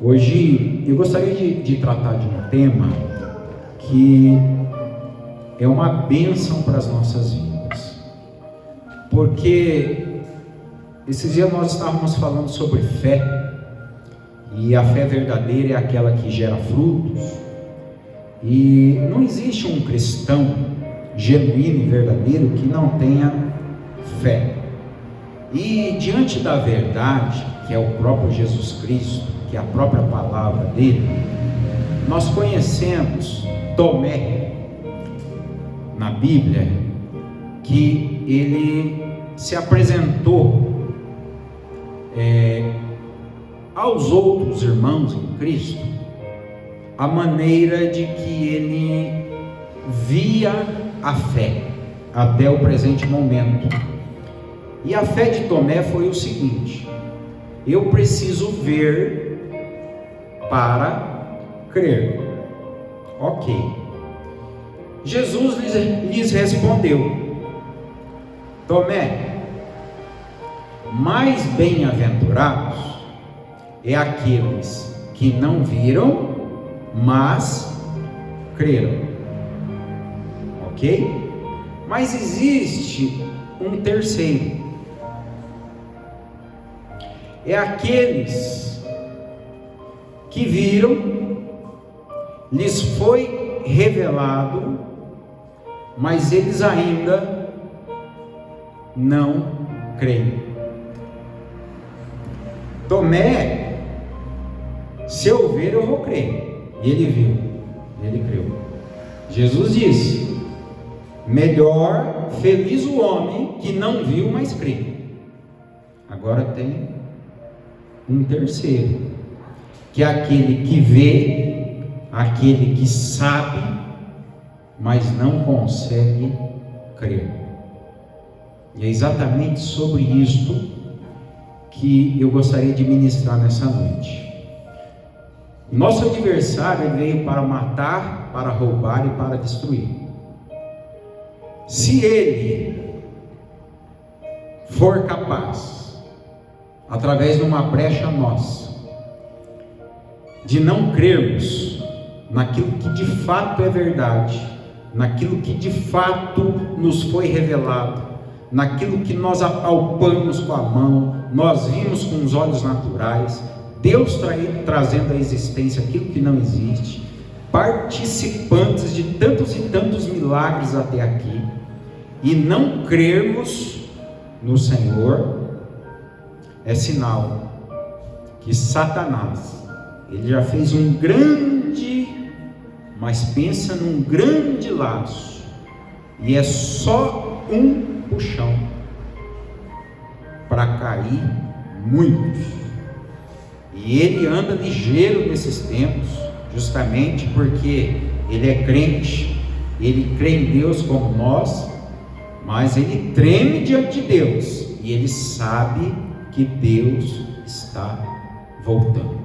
Hoje eu gostaria de tratar de um tema que é uma bênção para as nossas vidas, porque esses dias nós estávamos falando sobre fé, e a fé verdadeira é aquela que gera frutos, e não existe um cristão genuíno e verdadeiro que não tenha fé. E diante da verdade, que é o próprio Jesus Cristo, que é a própria palavra dele, nós conhecemos Tomé na Bíblia, que ele se apresentou aos outros irmãos em Cristo a maneira de que ele via a fé até o presente momento. E a fé de Tomé foi o seguinte: eu preciso ver para crer. Ok. Jesus lhes respondeu: Tomé, mais bem-aventurados é aqueles que não viram, mas creram. Ok? Mas existe um terceiro. É aqueles que viram, lhes foi revelado, mas eles ainda não creem. Tomé, se eu ver, eu vou crer. E ele viu, ele creu. Jesus disse: melhor, feliz o homem que não viu, mas crê. Agora tem um terceiro, que é aquele que vê, aquele que sabe, mas não consegue crer. E é exatamente sobre isto que eu gostaria de ministrar nessa noite. Nosso adversário veio para matar, para roubar e para destruir. Se ele for capaz, através de uma brecha nossa, de não crermos naquilo que de fato é verdade, naquilo que de fato nos foi revelado, naquilo que nós apalpamos com a mão, nós vimos com os olhos naturais, Deus trazendo à existência aquilo que não existe, participantes de tantos e tantos milagres até aqui, e não crermos no Senhor, é sinal que Satanás, ele já fez um grande, mas pensa num grande laço, e é só um puxão para cair muitos. E ele anda ligeiro nesses tempos, justamente porque ele é crente, ele crê em Deus como nós, mas ele treme diante de Deus, e ele sabe que Deus está voltando,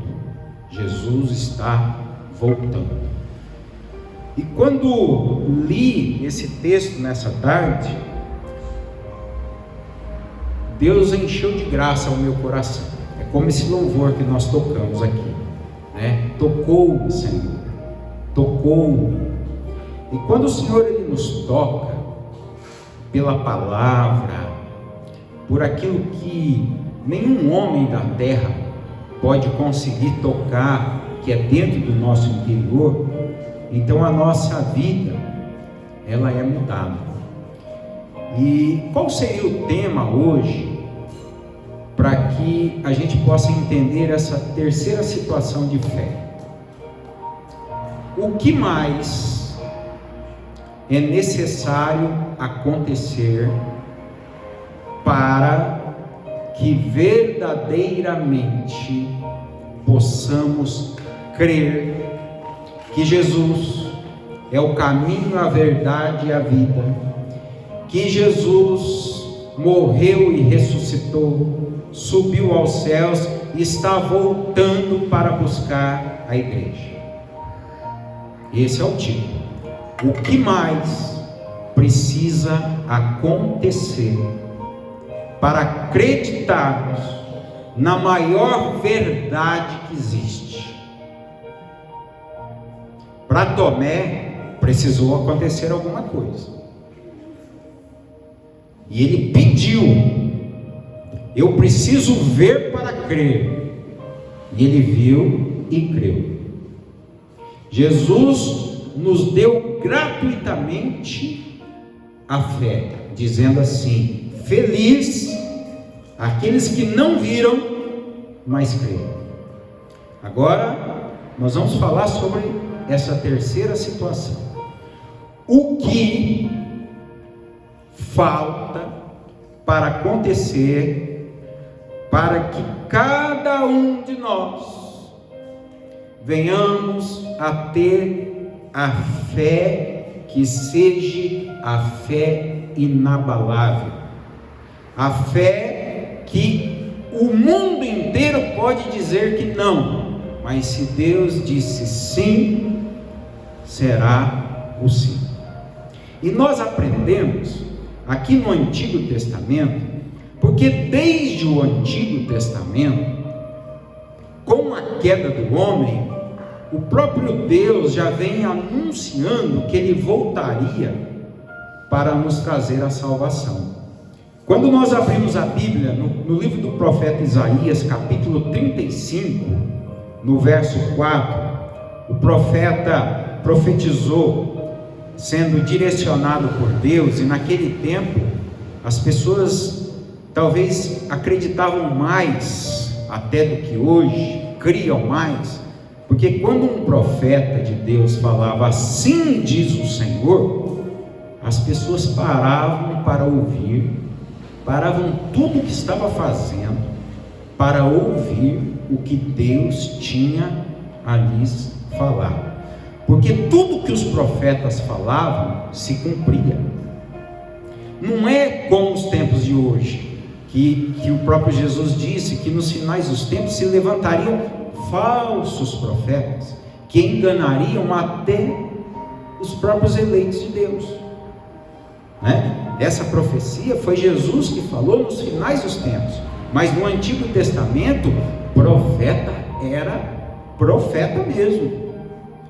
Jesus está voltando. E quando li esse texto nessa tarde, Deus encheu de graça o meu coração. É como esse louvor que nós tocamos aqui, né? Tocou o Senhor, tocou. E quando o Senhor ele nos toca pela palavra, por aquilo que nenhum homem da terra pode conseguir tocar, que é dentro do nosso interior, então a nossa vida, ela é mudada. E qual seria o tema hoje, para que a gente possa entender essa terceira situação de fé? O que mais é necessário acontecer para que verdadeiramente possamos crer que Jesus é o caminho, a verdade e a vida, que Jesus morreu e ressuscitou, subiu aos céus e está voltando para buscar a igreja? Esse é o título. O que mais precisa acontecer para acreditarmos na maior verdade que existe. Para Tomé, precisou acontecer alguma coisa. E ele pediu: eu preciso ver para crer. E ele viu e creu. Jesus nos deu gratuitamente a fé, dizendo assim: feliz aqueles que não viram, mas creram. Agora nós vamos falar sobre essa terceira situação. O que falta para acontecer para que cada um de nós venhamos a ter a fé que seja a fé inabalável, a fé que o mundo inteiro pode dizer que não, mas se Deus disse sim, será o sim. E nós aprendemos aqui no Antigo Testamento, porque desde o Antigo Testamento, com a queda do homem, o próprio Deus já vem anunciando que Ele voltaria para nos trazer a salvação. Quando nós abrimos a Bíblia, no livro do profeta Isaías, capítulo 35, no verso 4, o profeta profetizou, sendo direcionado por Deus, e naquele tempo, as pessoas talvez acreditavam mais até do que hoje, criam mais, porque quando um profeta de Deus falava assim diz o Senhor, as pessoas paravam para ouvir, paravam tudo o que estava fazendo, para ouvir o que Deus tinha a lhes falar, porque tudo que os profetas falavam se cumpria. Não é como os tempos de hoje, que o próprio Jesus disse que nos finais dos tempos se levantariam falsos profetas, que enganariam até os próprios eleitos de Deus, né? Essa profecia foi Jesus que falou nos finais dos tempos, mas no Antigo Testamento, profeta era profeta mesmo,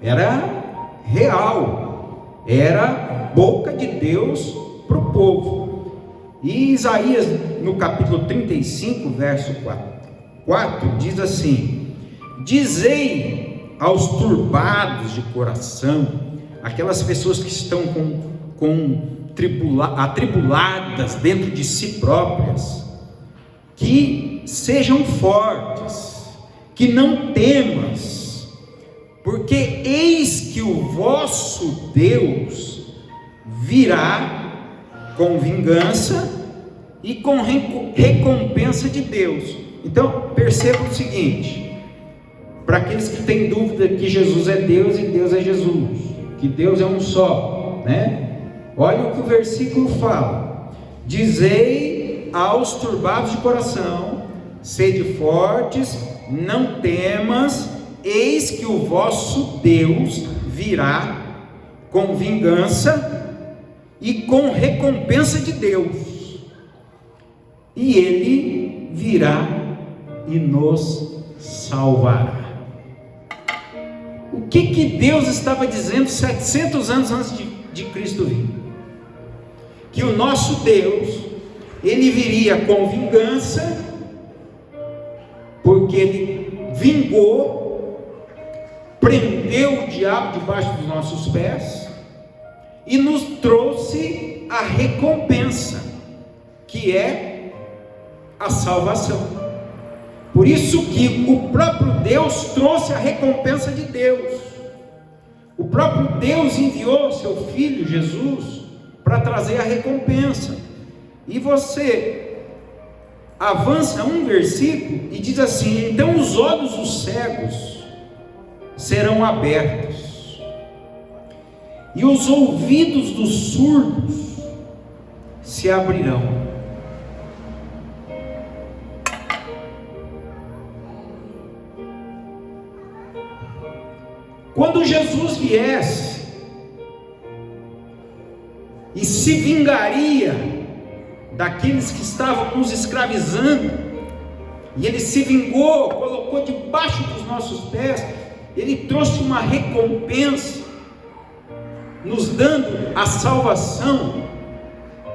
era real, era boca de Deus para o povo. E Isaías, no capítulo 35, verso 4, diz assim: dizei aos turbados de coração, aquelas pessoas que estão atribuladas dentro de si próprias, que sejam fortes, que não temas, porque eis que o vosso Deus virá com vingança e com recompensa de Deus. Então perceba o seguinte, para aqueles que têm dúvida que Jesus é Deus e Deus é Jesus, que Deus é um só, né? Olha o que o versículo fala: dizei aos turbados de coração, sede fortes, não temas, eis que o vosso Deus virá com vingança e com recompensa de Deus, e Ele virá e nos salvará. O que Deus estava dizendo 700 anos antes de Cristo vir? Que o nosso Deus, Ele viria com vingança, porque Ele vingou, prendeu o diabo debaixo dos nossos pés, e nos trouxe a recompensa, que é a salvação. Por isso que o próprio Deus trouxe a recompensa de Deus. O próprio Deus enviou seu Filho Jesus para trazer a recompensa. E você avança um versículo e diz assim: então os olhos dos cegos serão abertos, e os ouvidos dos surdos se abrirão. Quando Jesus viesse e se vingaria daqueles que estavam nos escravizando, e Ele se vingou, colocou debaixo dos nossos pés. Ele trouxe uma recompensa, nos dando a salvação,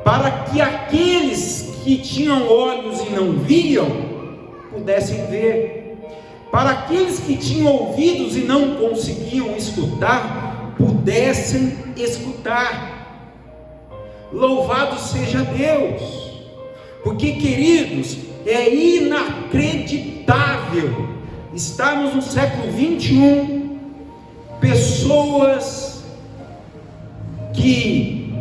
para que aqueles que tinham olhos e não viam, pudessem ver, para aqueles que tinham ouvidos e não conseguiam escutar, pudessem escutar. Louvado seja Deus, porque, queridos, é inacreditável estarmos no século 21, pessoas que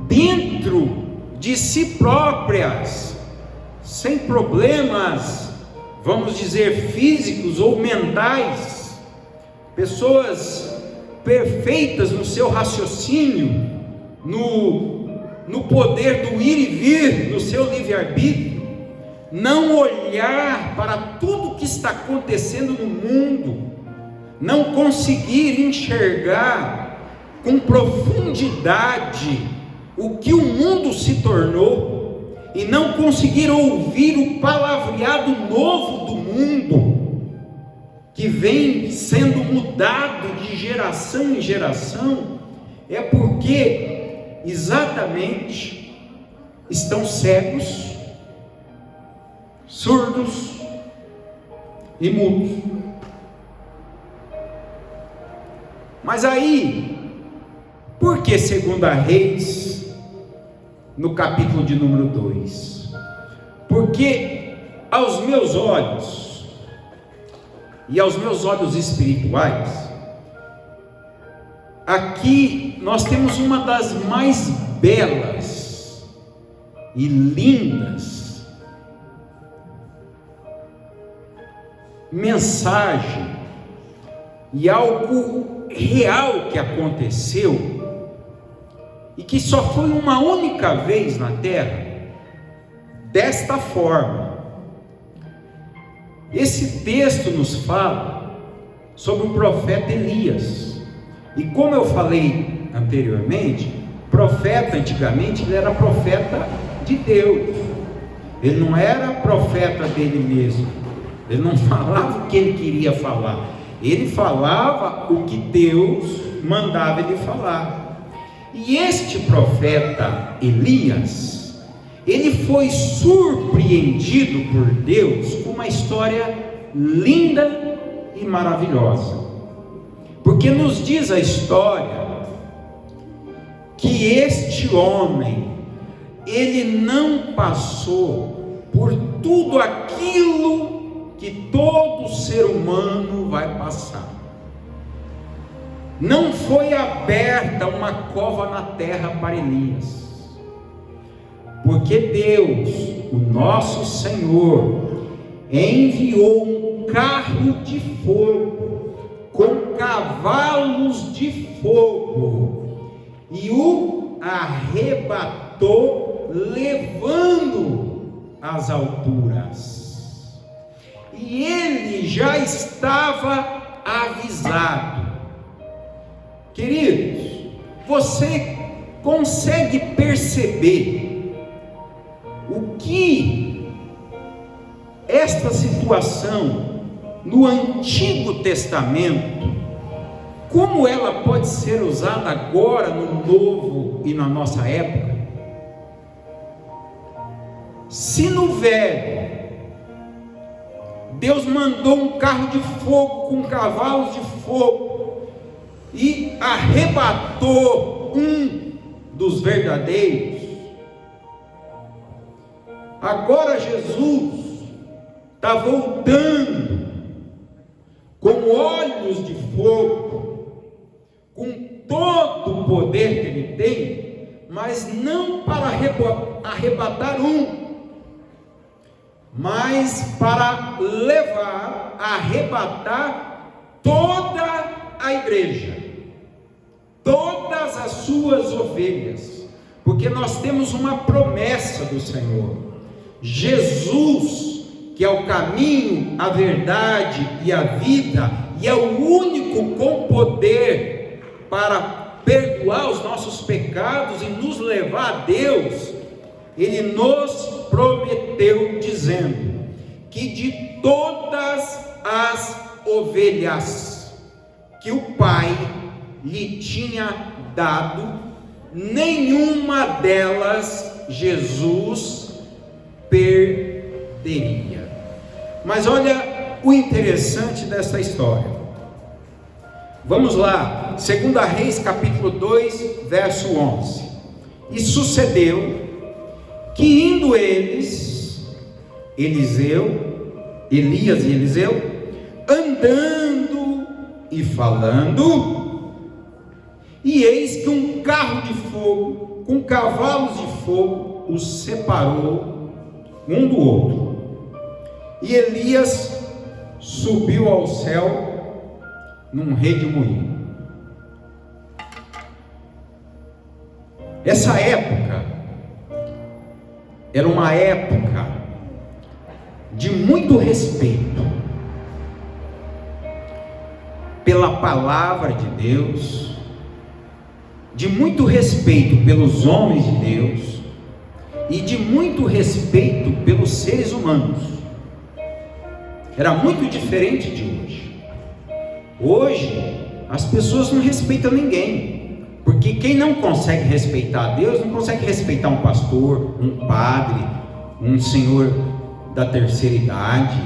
dentro de si próprias, sem problemas, vamos dizer, físicos ou mentais, pessoas perfeitas no seu raciocínio, no poder do ir e vir, no seu livre-arbítrio, não olhar para tudo que está acontecendo no mundo, não conseguir enxergar com profundidade o que o mundo se tornou, e não conseguir ouvir o palavreado novo do mundo, que vem sendo mudado de geração em geração, é porque exatamente estão cegos, surdos e mudos. Mas aí, por que 2 Reis, no capítulo de número 2? Porque aos meus olhos, e aos meus olhos espirituais, aqui nós temos uma das mais belas e lindas mensagem e algo real que aconteceu, e que só foi uma única vez na terra, desta forma. Esse texto nos fala sobre o profeta Elias, e como eu falei anteriormente, profeta antigamente ele era profeta de Deus, ele não era profeta dele mesmo. Ele não falava o que ele queria falar, ele falava o que Deus mandava ele falar. E este profeta Elias, ele foi surpreendido por Deus com uma história linda e maravilhosa, porque nos diz a história que este homem, ele não passou por tudo aquilo que todo ser humano vai passar. Não foi aberta uma cova na terra para Elias, porque Deus, o nosso Senhor, enviou um carro de fogo, com cavalos de fogo, e o arrebatou, levando às alturas. E ele já estava avisado. Queridos, você consegue perceber o que esta situação no Antigo Testamento, como ela pode ser usada agora no Novo e na nossa época? Se no Velho Deus mandou um carro de fogo com cavalos de fogo e arrebatou um dos verdadeiros, agora Jesus está voltando com olhos de fogo, com todo o poder que ele tem, mas não para arrebatar um, mas para levar, arrebatar toda a igreja, todas as suas ovelhas, porque nós temos uma promessa do Senhor. Jesus, que é o caminho, a verdade e a vida, e é o único com poder para perdoar os nossos pecados e nos levar a Deus, ele nos prometeu dizendo que de todas as ovelhas que o pai lhe tinha dado, nenhuma delas Jesus perderia. Mas olha o interessante dessa história. Vamos lá, 2 Reis capítulo 2, verso 11. E sucedeu que indo eles, Elias e Eliseu, andando e falando, e eis que um carro de fogo, com cavalos de fogo, os separou um do outro. E Elias subiu ao céu num redemoinho. Essa época era uma época de muito respeito pela palavra de Deus, de muito respeito pelos homens de Deus e de muito respeito pelos seres humanos. Era muito diferente de hoje. Hoje as pessoas não respeitam ninguém, porque quem não consegue respeitar Deus não consegue respeitar um pastor, um padre, um senhor da terceira idade,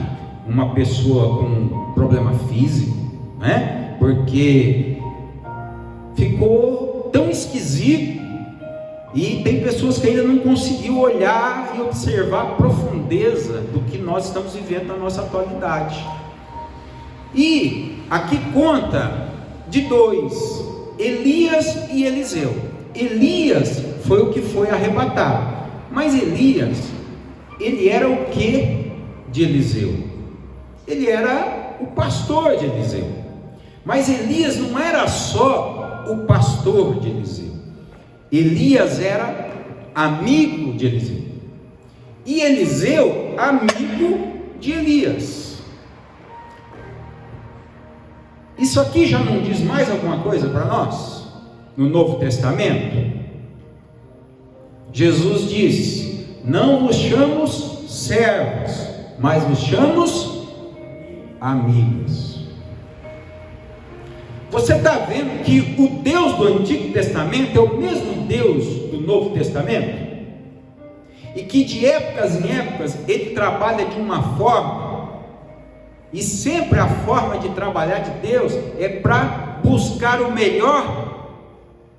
uma pessoa com problema físico, né? Porque ficou tão esquisito, e tem pessoas que ainda não conseguiu olhar e observar a profundeza do que nós estamos vivendo na nossa atualidade. E aqui conta de dois, Elias e Eliseu. Elias foi o que foi arrebatado, mas Elias, ele era o que de Eliseu? Ele era o pastor de Eliseu. Mas Elias não era só o pastor de Eliseu. Elias era amigo de Eliseu. E Eliseu, amigo de Elias. Isso aqui já não diz mais alguma coisa para nós? No Novo Testamento, Jesus disse: não vos chamo servos, mas vos chamo amigos. Você está vendo que o Deus do Antigo Testamento é o mesmo Deus do Novo Testamento? E que de épocas em épocas Ele trabalha de uma forma, e sempre a forma de trabalhar de Deus é para buscar o melhor.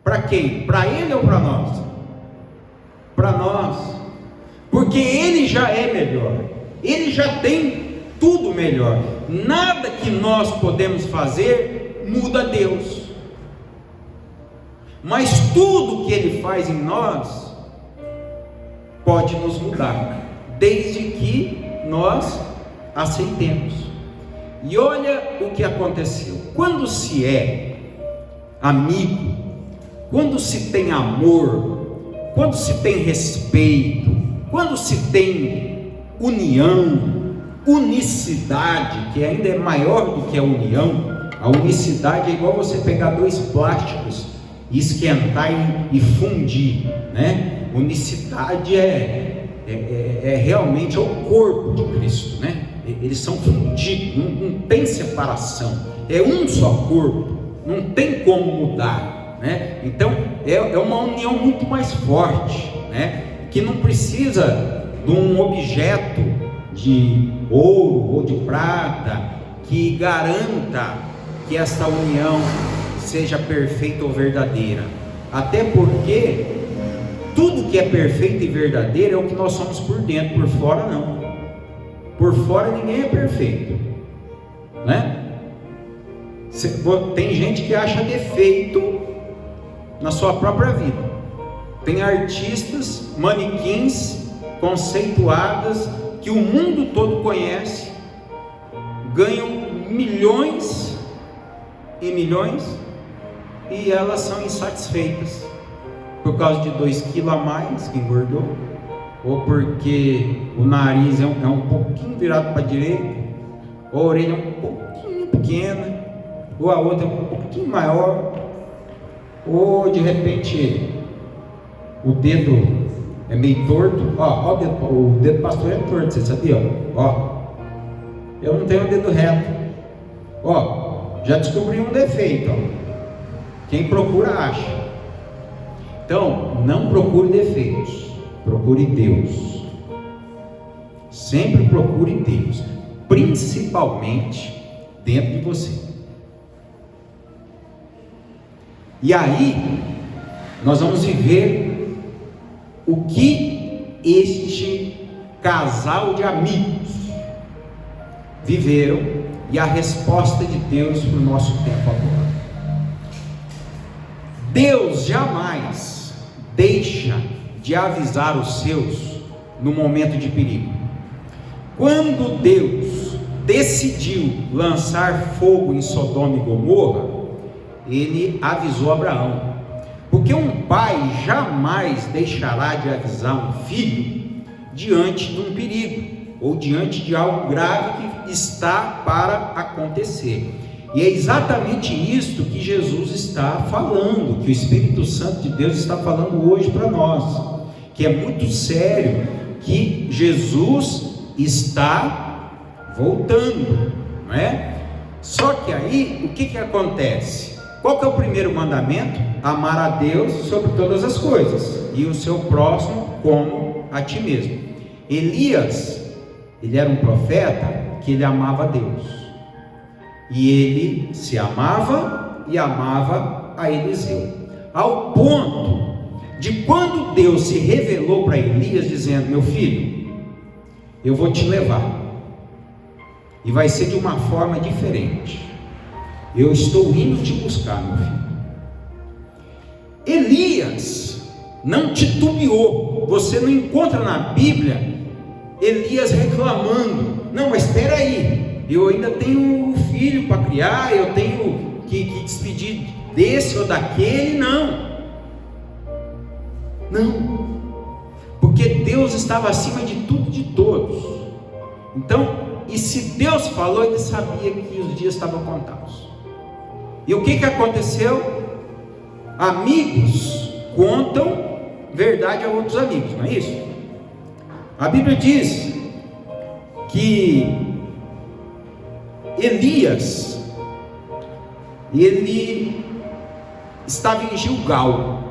Para quem? Para Ele ou para nós? Para nós, porque Ele já é melhor, Ele já tem tudo melhor. Nada que nós podemos fazer muda Deus, mas tudo que Ele faz em nós pode nos mudar, desde que nós aceitemos. E olha o que aconteceu. Quando se é amigo, quando se tem amor, quando se tem respeito, quando se tem união, unicidade, que ainda é maior do que a união. A unicidade é igual você pegar dois plásticos e esquentar e fundir, né? Unicidade é realmente o corpo de Cristo, né? Eles são fundidos, não tem separação, é um só corpo, não tem como mudar, né? Então é uma união muito mais forte, né? Que não precisa de um objeto de ouro ou de prata que garanta que esta união seja perfeita ou verdadeira. Até porque tudo que é perfeito e verdadeiro é o que nós somos por dentro, por fora não. Por fora ninguém é perfeito, né? Tem gente que acha defeito na sua própria vida. Tem artistas, manequins conceituadas que o mundo todo conhece, ganham milhões e milhões, e elas são insatisfeitas por causa de 2 quilos a mais que engordou, ou porque o nariz é um pouquinho virado para a direita, ou a orelha é um pouquinho pequena, ou a outra é um pouquinho maior, ou de repente o dedo é meio torto. O dedo pastor é torto, você sabia? Ó, eu não tenho dedo reto. Ó, já descobri um defeito, ó. Quem procura acha. Então, não procure defeitos, procure Deus. Sempre procure Deus, principalmente dentro de você. E aí, nós vamos viver o que este casal de amigos viveram e a resposta de Deus para o nosso tempo agora. Deus jamais deixa de avisar os seus no momento de perigo. Quando Deus decidiu lançar fogo em Sodoma e Gomorra, ele avisou Abraão, porque um pai jamais deixará de avisar um filho diante de um perigo, ou diante de algo grave que está para acontecer. E é exatamente isto que Jesus está falando, que o Espírito Santo de Deus está falando hoje para nós, que é muito sério, que Jesus está voltando, não é? Só que aí, o que acontece? Qual que é o primeiro mandamento? Amar a Deus sobre todas as coisas, e o seu próximo como a ti mesmo. Elias, ele era um profeta que ele amava a Deus, e ele se amava e amava a Eliseu, ao ponto de quando Deus se revelou para Elias dizendo: meu filho, eu vou te levar, e vai ser de uma forma diferente, eu estou indo te buscar, meu filho. Elias não titubeou. Você não encontra na Bíblia Elias reclamando: não, mas espera aí, eu ainda tenho um filho para criar, eu tenho que despedir desse ou daquele. Não, porque Deus estava acima de tudo e de todos. Então, e se Deus falou, ele sabia que os dias estavam contados. E o que aconteceu? Amigos contam verdade a outros amigos, não é isso? A Bíblia diz que Elias, ele estava em Gilgal,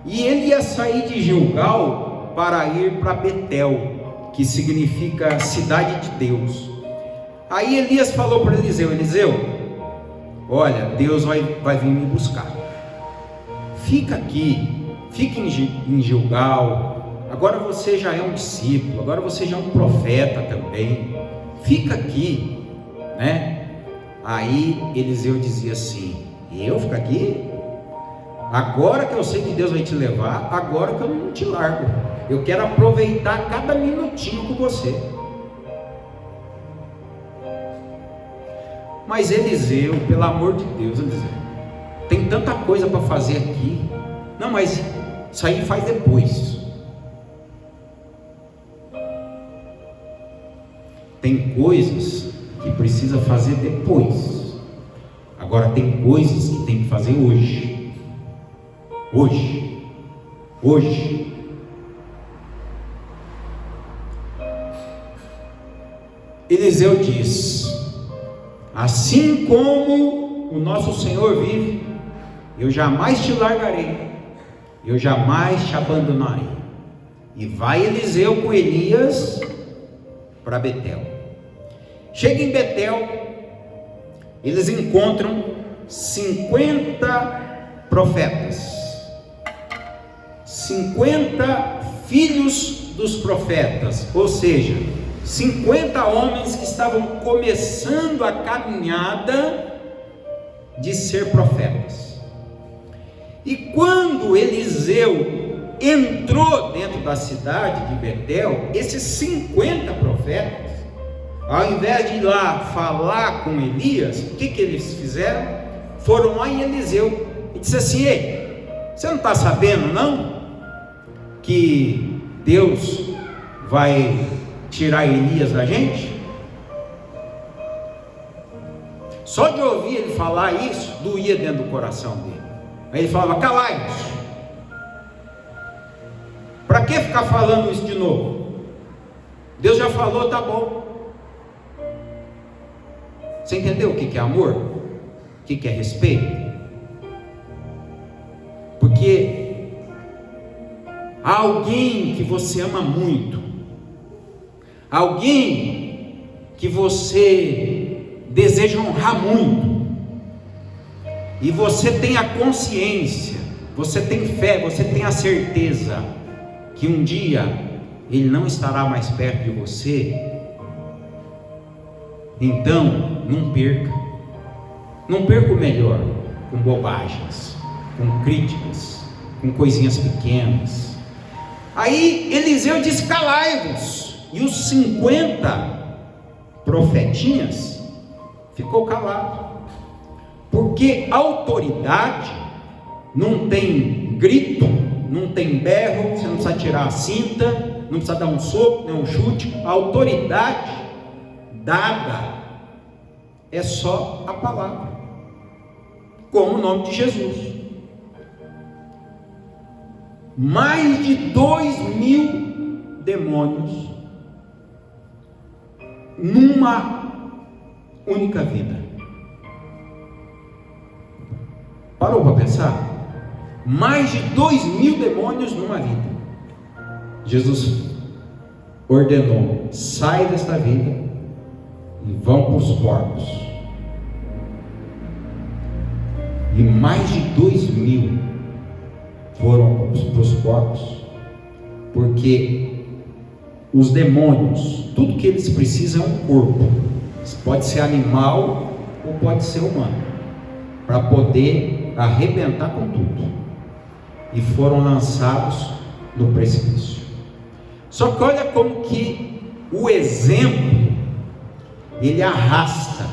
e ele ia sair de Gilgal para ir para Betel, que significa cidade de Deus. Aí Elias falou para Eliseu: Eliseu, olha, Deus vai vir me buscar, fica aqui, fica em Gilgal. Agora você já é um discípulo, agora você já é um profeta também, fica aqui, né? Aí Eliseu dizia assim: eu ficar aqui? Agora que eu sei que Deus vai te levar, agora que eu não te largo, eu quero aproveitar cada minutinho com você. Mas Eliseu, pelo amor de Deus, Eliseu, tem tanta coisa para fazer aqui. Não, mas isso aí faz depois. Tem coisas que precisa fazer depois. Agora tem coisas que tem que fazer hoje. Hoje. Eliseu diz: assim como o nosso Senhor vive, eu jamais te largarei, eu jamais te abandonarei. E vai Eliseu com Elias para Betel. Chega em Betel, eles encontram 50 profetas, 50 filhos dos profetas, ou seja, 50 homens que estavam começando a caminhada de ser profetas. E quando Eliseu entrou dentro da cidade de Betel, esses 50 profetas, ao invés de ir lá falar com Elias, o que eles fizeram? Foram lá em Eliseu e disse assim: ei, você não está sabendo não que Deus vai tirar Elias da gente? Só de ouvir ele falar isso, doía dentro do coração dele. Aí ele falava: calai-vos, para que ficar falando isso de novo? Deus já falou, tá bom. Você entendeu o que é amor? O que é respeito? Porque há alguém que você ama muito, alguém que você deseja honrar muito, e você tem a consciência, você tem fé, você tem a certeza que um dia ele não estará mais perto de você. Então, não perca o melhor com bobagens, com críticas, com coisinhas pequenas. Aí Eliseu diz: calai-vos. E os 50 profetinhas ficou calado, porque autoridade não tem grito, não tem berro, você não precisa tirar a cinta, não precisa dar um soco, nem um chute. A autoridade dada é só a palavra, como o nome de Jesus. Mais de 2.000 demônios numa única vida. Parou para pensar? Mais de 2.000 demônios numa vida. Jesus ordenou: sai desta vida e vão para os porcos. E mais de 2.000 foram para os porcos, porque os demônios, tudo que eles precisam é um corpo. Pode ser animal ou pode ser humano, para poder arrebentar com tudo. E foram lançados no precipício. Só que olha como que o exemplo ele arrasta,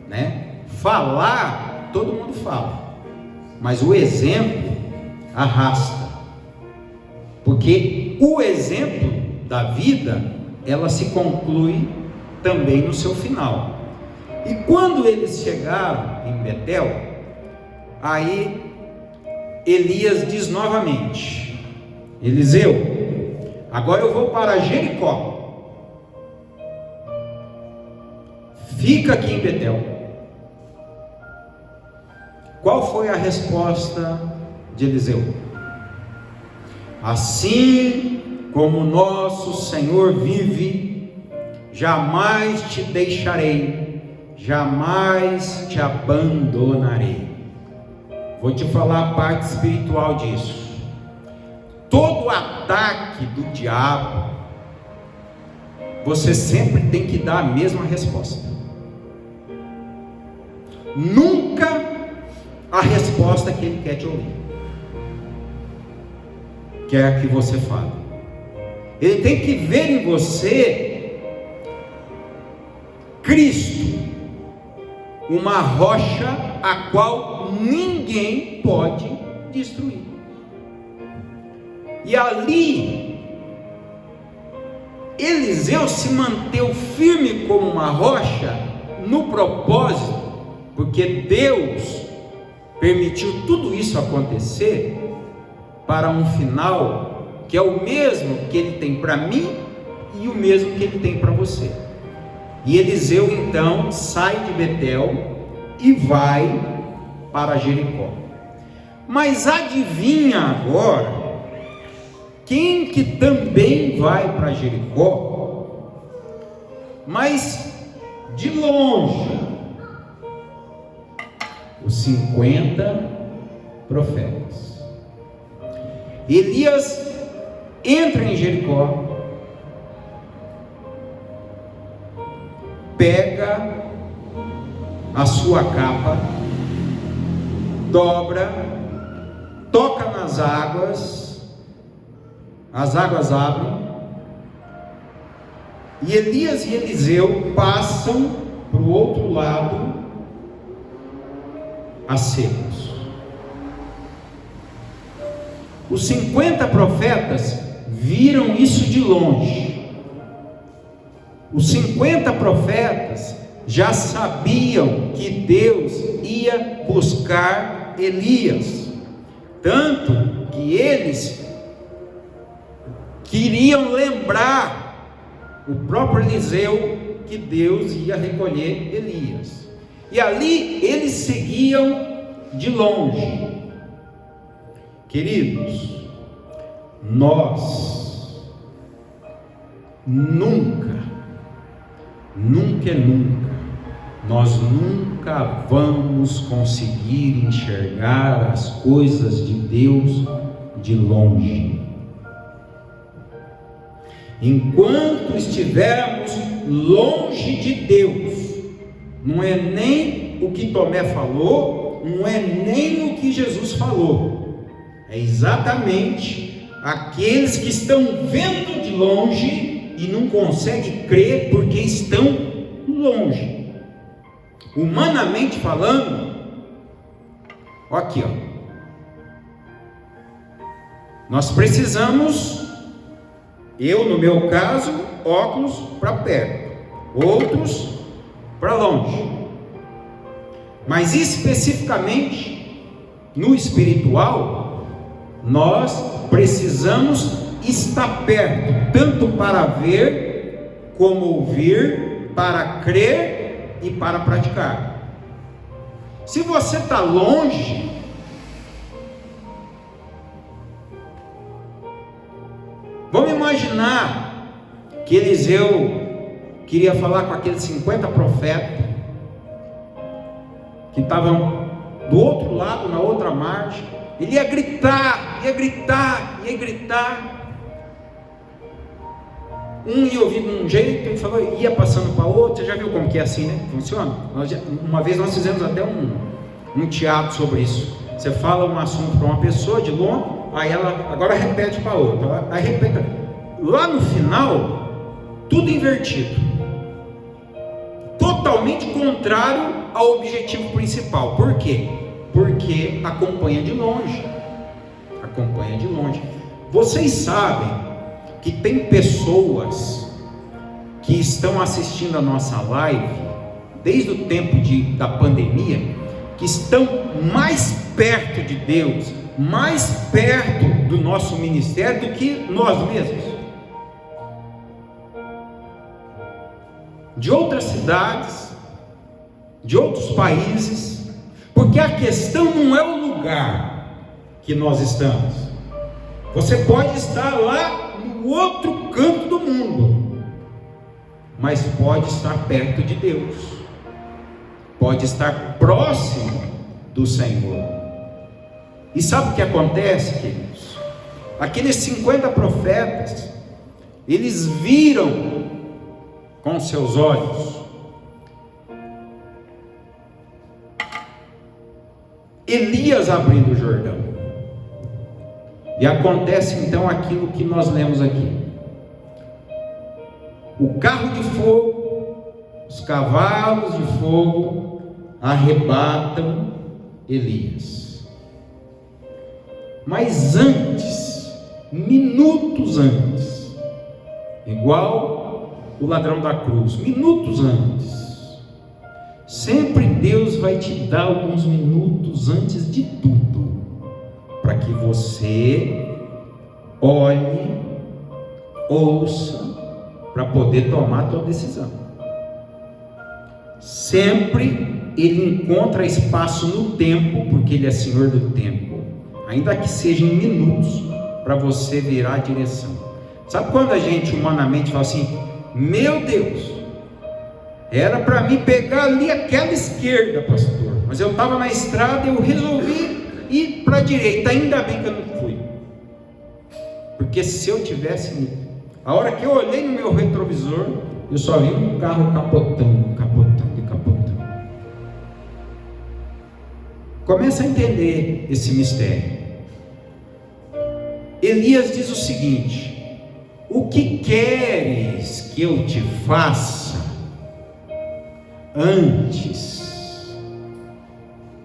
né? Falar, todo mundo fala, mas o exemplo arrasta, porque o exemplo da vida, ela se conclui também no seu final. E quando eles chegaram em Betel, aí Elias diz novamente: Eliseu, agora eu vou para Jericó, fica aqui em Betel. Qual foi a resposta de Eliseu? Assim como nosso Senhor vive, jamais te deixarei, jamais te abandonarei. Vou te falar a parte espiritual disso. Todo ataque do diabo, você sempre tem que dar a mesma resposta. Nunca a resposta que ele quer te ouvir, quer que você fale. Ele tem que ver em você Cristo, uma rocha a qual ninguém pode destruir. E ali Eliseu se manteve firme como uma rocha no propósito, porque Deus permitiu tudo isso acontecer para um final que é o mesmo que ele tem para mim e o mesmo que ele tem para você. E Eliseu então sai de Betel e vai para Jericó. Mas adivinha agora quem que também vai para Jericó, mas de longe? Os 50 profetas. Elias entra em Jericó, pega a sua capa, dobra, toca nas águas, as águas abrem, e Elias e Eliseu passam para o outro lado a secos. Os 50 profetas viram isso de longe. Os 50 profetas já sabiam que Deus ia buscar Elias, tanto que eles queriam lembrar o próprio Eliseu que Deus ia recolher Elias. E ali eles seguiam de longe. Queridos, nós nunca, nós nunca vamos conseguir enxergar as coisas de Deus de longe. Enquanto estivermos longe de Deus, não é nem o que Tomé falou, não é nem o que Jesus falou, é exatamente aqueles que estão vendo de longe e não conseguem crer porque estão longe. Humanamente falando, aqui, nós precisamos, eu no meu caso, óculos para perto, outros para longe, mas especificamente no espiritual, nós precisamos estar perto, tanto para ver como ouvir, para crer e para praticar. Se você está longe, vamos imaginar que Eliseu queria falar com aqueles 50 profetas que estavam do outro lado, na outra margem. Ele ia gritar. Um ia ouvir de um jeito, ele falou, ia passando para outro. Você já viu como que é assim, né? Funciona? Uma vez nós fizemos até um teatro sobre isso. Você fala um assunto para uma pessoa de longe, aí ela agora repete para outra, aí repete. Lá no final, tudo invertido, totalmente contrário ao objetivo principal. Por quê? Porque acompanha de longe. Vocês sabem que tem pessoas que estão assistindo a nossa live desde o tempo da pandemia, que estão mais perto de Deus, mais perto do nosso ministério do que nós mesmos, de outras cidades, de outros países, porque a questão não é o lugar que nós estamos. Você pode estar lá no outro canto do mundo, mas pode estar perto de Deus, pode estar próximo do Senhor. E sabe o que acontece, queridos? Aqueles 50 profetas, eles viram com seus olhos Elias abrindo o Jordão. E acontece então aquilo que nós lemos aqui: o carro de fogo, os cavalos de fogo arrebatam Elias. Mas antes, minutos antes, igual o ladrão da cruz, minutos antes, sempre Deus vai te dar alguns minutos antes de tudo, para que você olhe, ouça, para poder tomar a tua decisão. Sempre Ele encontra espaço no tempo, porque Ele é Senhor do tempo, ainda que seja em minutos, para você virar a direção. Sabe quando a gente humanamente fala assim: meu Deus, era para mim pegar ali aquela esquerda, pastor, mas eu estava na estrada e eu resolvi ir para a direita, ainda bem que eu não fui, porque se eu tivesse, a hora que eu olhei no meu retrovisor, eu só vi um carro capotando. Começa a entender esse mistério. Elias diz o seguinte: o que queres que eu te faça antes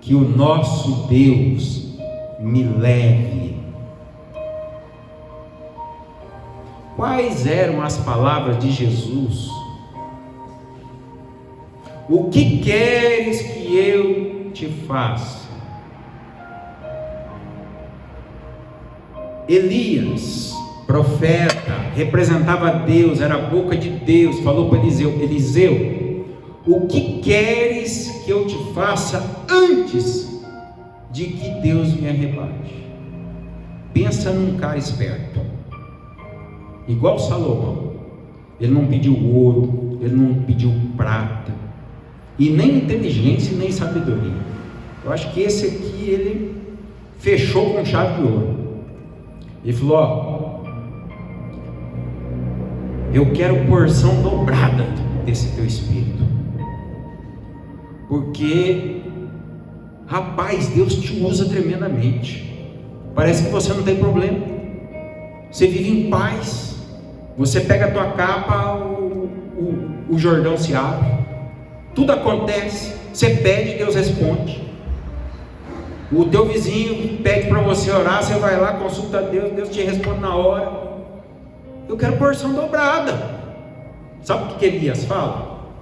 que o nosso Deus me leve? Quais eram as palavras de Jesus? O que queres que eu te faça? Elias profeta, representava Deus, era a boca de Deus, falou para Eliseu: Eliseu, o que queres que eu te faça antes de que Deus me arrebate? Pensa num cara esperto, igual Salomão. Ele não pediu ouro, ele não pediu prata, e nem inteligência, nem sabedoria. Eu acho que esse aqui ele fechou com chave de ouro. Ele falou: ó, eu quero porção dobrada desse teu espírito, porque, rapaz, Deus te usa tremendamente. Parece que você não tem problema, você vive em paz. Você pega a tua capa, o Jordão se abre, tudo acontece. Você pede, Deus responde. O teu vizinho pede para você orar, você vai lá, consulta a Deus, Deus te responde na hora. Eu quero porção dobrada. Sabe o que Elias fala?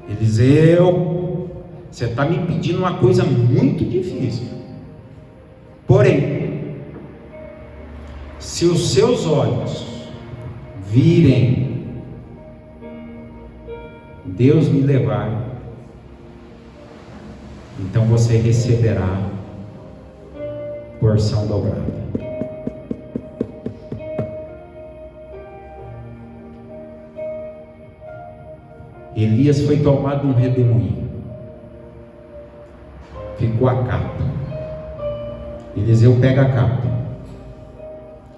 Eliseu, você está me pedindo uma coisa muito difícil. Porém, se os seus olhos virem Deus me levar, então você receberá porção dobrada. Elias foi tomado de um redemoinho, ficou a capa. Eliseu pega a capa,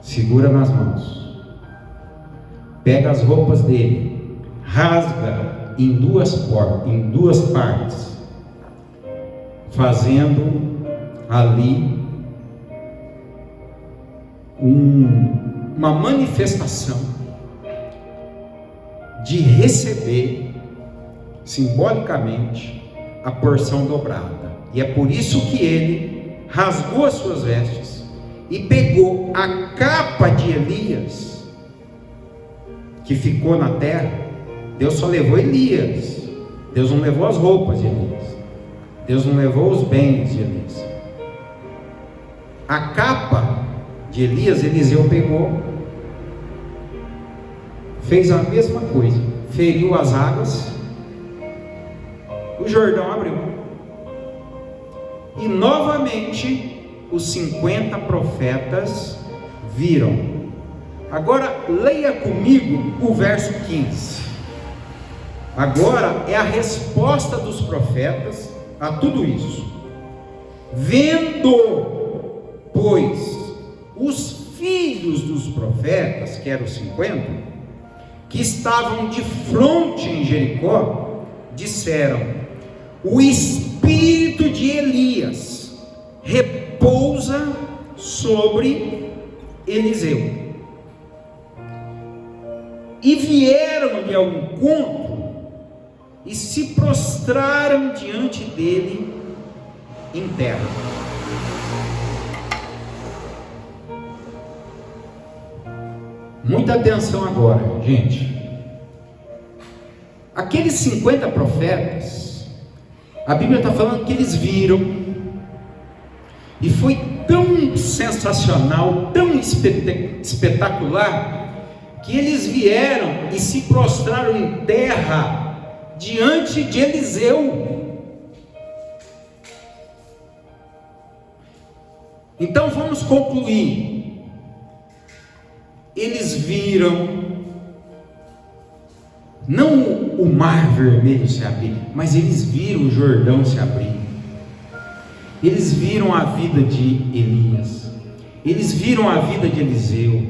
segura nas mãos, pega as roupas dele, rasga em duas partes, fazendo ali uma manifestação de receber simbolicamente a porção dobrada. E é por isso que ele rasgou as suas vestes e pegou a capa de Elias, que ficou na terra. Deus só levou Elias, Deus não levou as roupas de Elias, Deus não levou os bens de Elias. A capa de Elias, Eliseu pegou, fez a mesma coisa, feriu as águas, o Jordão abriu, e novamente os 50 profetas viram. Agora leia comigo o verso 15. Agora é a resposta dos profetas a tudo isso. Vendo, pois, os filhos dos profetas, que eram os 50, que estavam de fronte em Jericó, disseram: o espírito de Elias repousa sobre Eliseu. E vieram-lhe ao encontro e se prostraram diante dele em terra. Muita atenção agora, gente. Aqueles 50 profetas, a Bíblia está falando que eles viram, e foi tão sensacional, tão espetacular, que eles vieram e se prostraram em terra diante de Eliseu. Então vamos concluir. Eles viram não o mar vermelho se abrir, mas eles viram o Jordão se abrir. Eles viram a vida de Elias, eles viram a vida de Eliseu,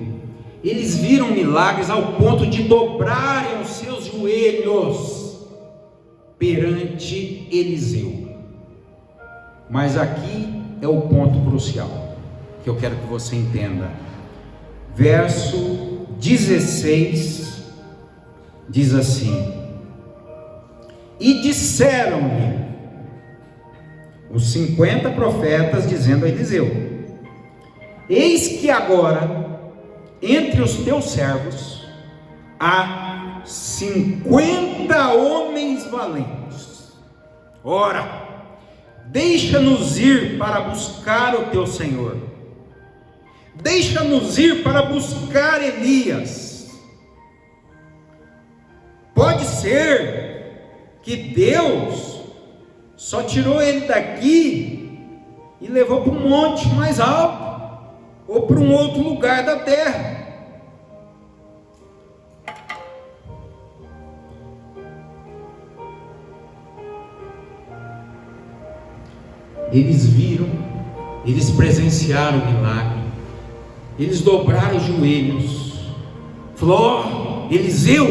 eles viram milagres ao ponto de dobrarem os seus joelhos perante Eliseu. Mas aqui é o ponto crucial que eu quero que você entenda. Verso 16 diz assim: e disseram-lhe os 50 profetas, dizendo a Eliseu: eis que agora entre os teus servos há 50 homens valentes. Ora, deixa-nos ir para buscar o teu Senhor. Deixa-nos ir para buscar Elias. Pode ser que Deus só tirou ele daqui e levou para um monte mais alto, ou para um outro lugar da terra. Eles viram, eles presenciaram o milagre, eles dobraram os joelhos. Falou: ó, Eliseu,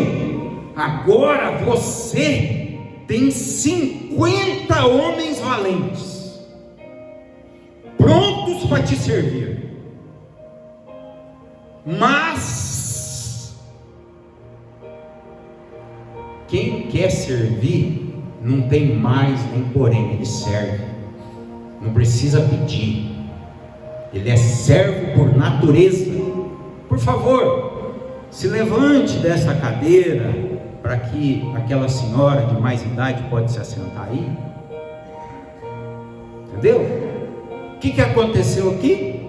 agora você tem 50 homens valentes, prontos para te servir. Mas quem quer servir não tem mais nem porém, ele serve. Não precisa pedir, ele é servo por natureza. Por favor, se levante dessa cadeira, para que aquela senhora de mais idade pode se assentar aí. Entendeu? O que aconteceu aqui?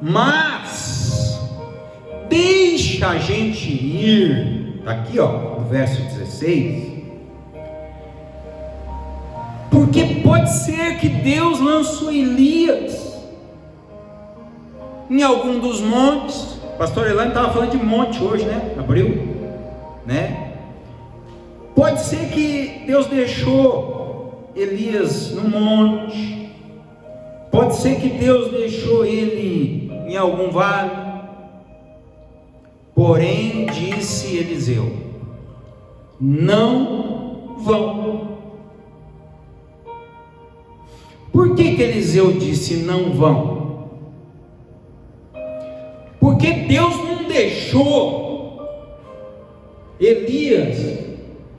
Mas deixa a gente ir, está aqui ó, no verso 16, porque pode ser que Deus lançou Elias em algum dos montes. Pastor Elane estava falando de monte hoje, né? Abriu, né? Pode ser que Deus deixou Elias no monte. Pode ser que Deus deixou ele em algum vale. Porém, disse Eliseu: não vão. Por que Eliseu disse não vão? Porque Deus não deixou Elias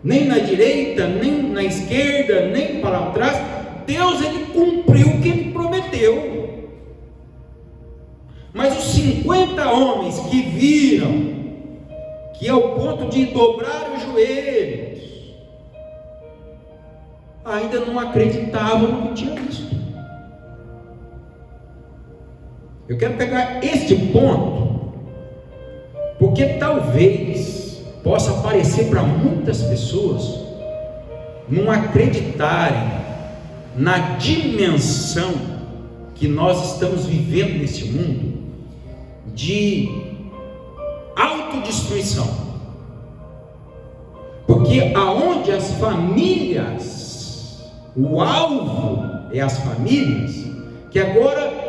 nem na direita, nem na esquerda, nem para trás. Deus, ele cumpriu o que ele prometeu. Mas os 50 homens que viram, que ao ponto de dobrar os joelhos, ainda não acreditavam no que tinha visto. Eu quero pegar este ponto, porque talvez possa parecer para muitas pessoas não acreditarem na dimensão que nós estamos vivendo nesse mundo de autodestruição. Porque aonde as famílias, o alvo é as famílias, que agora,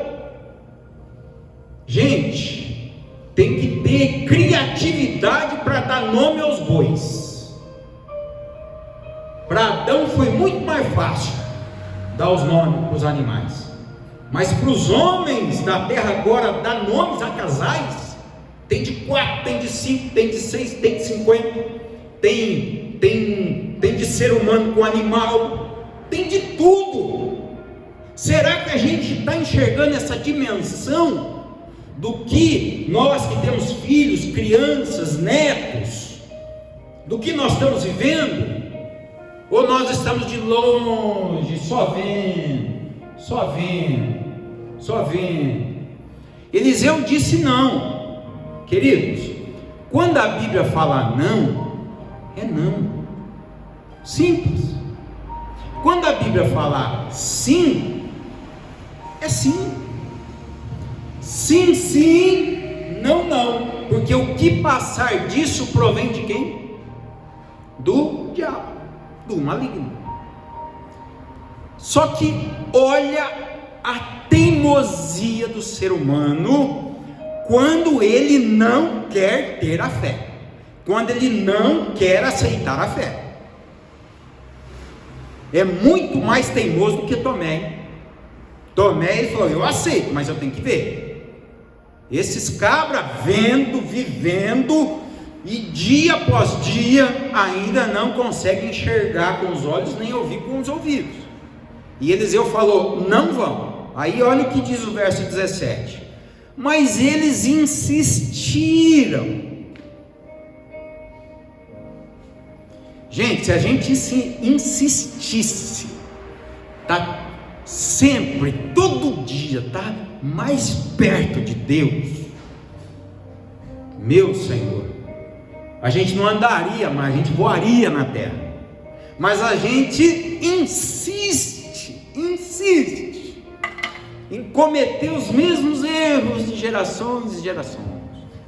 gente, tem que ter criatividade para dar nome aos bois. Para Adão foi muito mais fácil dar os nomes para os animais, mas para os homens da terra agora dar nomes a casais, tem de 4, tem de 5, tem de 6, tem de 50, tem de ser humano com animal, tem de tudo. Será que a gente está enxergando essa dimensão do que nós que temos filhos, crianças, netos, do que nós estamos vivendo? Ou nós estamos de longe, só vendo? Eliseu disse não. Queridos, quando a Bíblia fala não, é não. Simples. Quando a Bíblia fala sim, é sim. Sim, sim, não, não. Porque o que passar disso provém de quem? Do diabo, do maligno. Só que olha a teimosia do ser humano quando ele não quer ter a fé, quando ele não quer aceitar a fé. É muito mais teimoso do que Tomé. Tomé, ele falou: eu aceito, mas eu tenho que ver. Esses cabras vendo, vivendo, e dia após dia ainda não conseguem enxergar com os olhos, nem ouvir com os ouvidos. E Eliseu falou: não vão. Aí olha o que diz o verso 17: mas eles insistiram. Gente, se a gente insistisse, tá sempre, todo dia, está mais perto de Deus, meu Senhor, a gente não andaria mais, a gente voaria na terra, mas a gente insiste em cometer os mesmos erros de gerações e gerações,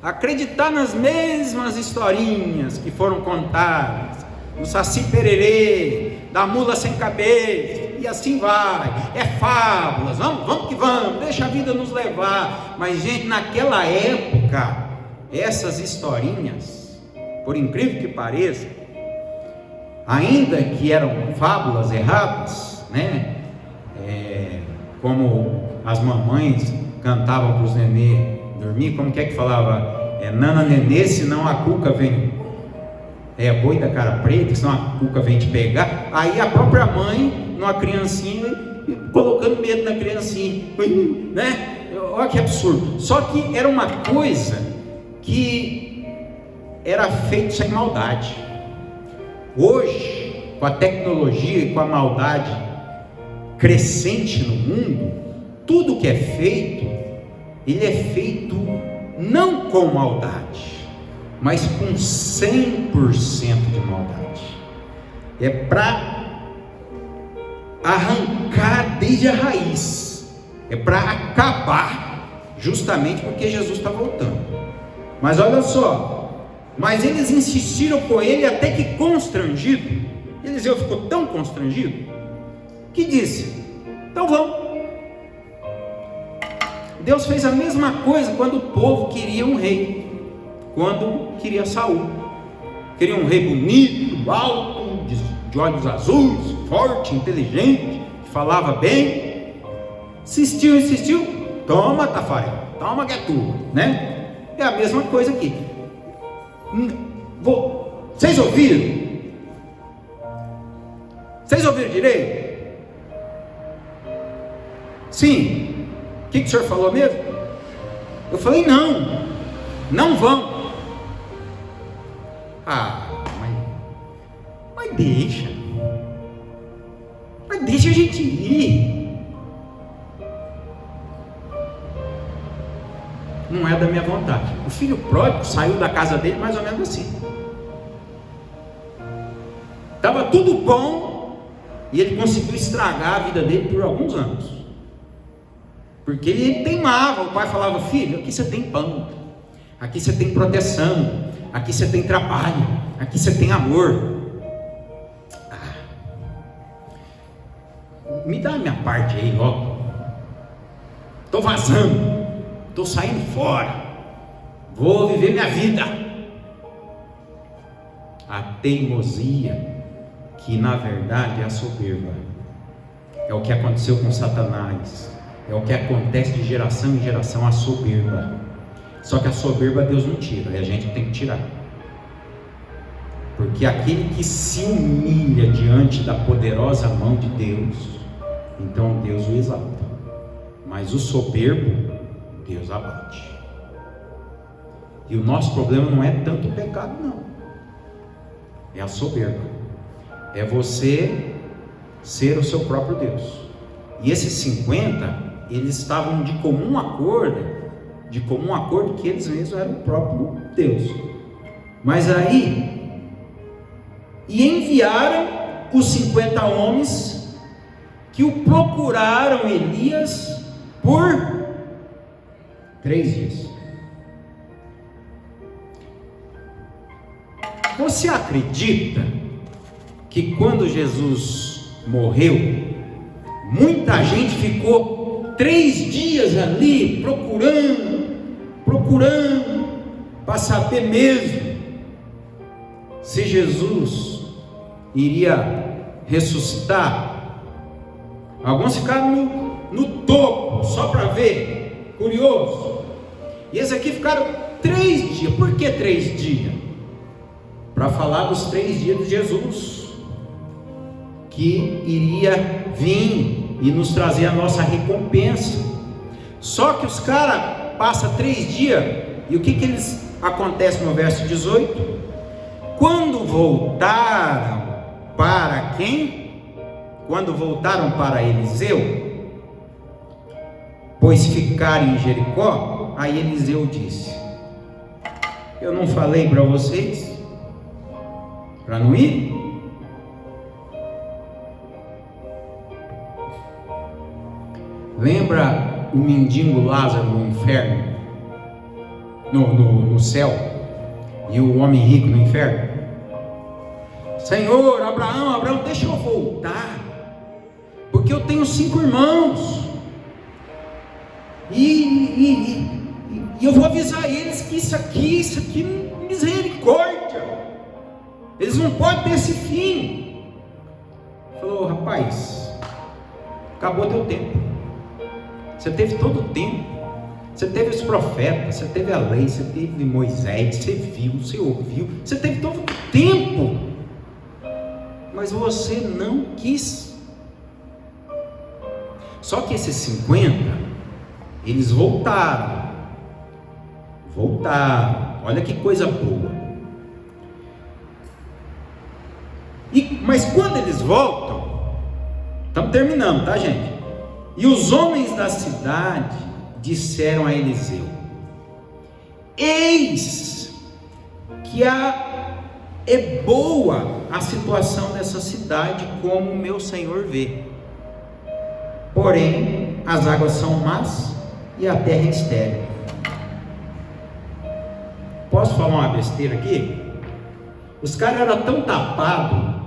acreditar nas mesmas historinhas que foram contadas, do Saci Pererê, da mula sem cabeça, e assim vai, é fábulas, vamos que vamos, deixa a vida nos levar. Mas gente, naquela época, essas historinhas, por incrível que pareça, ainda que eram fábulas erradas, né? Como as mamães cantavam para os nenê dormir, como que é que falava? Nana nenê, senão a cuca vem, boi da cara preta, senão a cuca vem te pegar. Aí a própria mãe, numa criancinha, colocando medo na criancinha, né? Olha que absurdo. Só que era uma coisa que era feito sem maldade. Hoje, com a tecnologia e com a maldade crescente no mundo, tudo que é feito, ele é feito não com maldade, mas com 100% de maldade. É para arrancar desde a raiz, é para acabar, justamente porque Jesus está voltando. Mas olha só, mas eles insistiram com ele até que constrangido, Eliseu ficou tão constrangido, que disse, então vamos. Deus fez a mesma coisa quando o povo queria um rei, quando queria Saul, queria um rei bonito, alto, de olhos azuis, forte, inteligente, que falava bem. Insistiu, toma Tafarel, toma que é tua, né? É a mesma coisa aqui. Vocês ouviram? Vocês ouviram direito? Sim. O que o senhor falou mesmo? Eu falei, não vão. Mas deixa a gente ir. Não é da minha vontade. O filho pródigo saiu da casa dele mais ou menos assim. Estava tudo bom e ele conseguiu estragar a vida dele por alguns anos. Porque ele teimava, o pai falava, filho, aqui você tem pão, aqui você tem proteção, aqui você tem trabalho, aqui você tem amor. Me dá a minha parte aí logo, estou vazando, estou saindo fora, vou viver minha vida. A teimosia, que na verdade é a soberba, é o que aconteceu com Satanás. É o que acontece de geração em geração, a soberba. Só que a soberba Deus não tira, é a gente que tem que tirar. Porque aquele que se humilha diante da poderosa mão de Deus, então Deus o exalta. Mas o soberbo, Deus abate. E o nosso problema não é tanto o pecado, não. É a soberba. É você ser o seu próprio Deus. E esses 50... eles estavam de comum acordo que eles mesmos eram o próprio Deus. Mas aí, e enviaram os 50 homens que o procuraram Elias por 3 dias. Você acredita que quando Jesus morreu, muita gente ficou 3 dias ali procurando para saber mesmo se Jesus iria ressuscitar? Alguns ficaram no topo só para ver, curioso. E esses aqui ficaram 3 dias. Por que 3 dias? Para falar dos 3 dias de Jesus, que iria vir e nos trazer a nossa recompensa. Só que os caras passam 3 dias, e o que eles acontece no verso 18? Quando voltaram para quem? Quando voltaram para Eliseu, pois ficaram em Jericó. Aí Eliseu disse: eu não falei para vocês para não ir? Lembra o mendigo Lázaro no inferno, no céu, e o homem rico no inferno? Senhor, Abraão, deixa eu voltar, porque eu tenho 5 irmãos, e eu vou avisar eles que isso aqui, misericórdia, eles não podem ter esse fim. Falou: rapaz, acabou teu tempo, você teve todo o tempo, você teve os profetas, você teve a lei, você teve Moisés, você viu, você ouviu, você teve todo o tempo, mas você não quis. Só que esses 50, eles voltaram, olha que coisa boa. Mas quando eles voltam, estamos terminando, tá, gente? E os homens da cidade disseram a Eliseu: eis que é boa a situação dessa cidade, como o meu senhor vê, porém as águas são más e a terra é estéril. Posso falar uma besteira aqui? Os caras eram tão tapados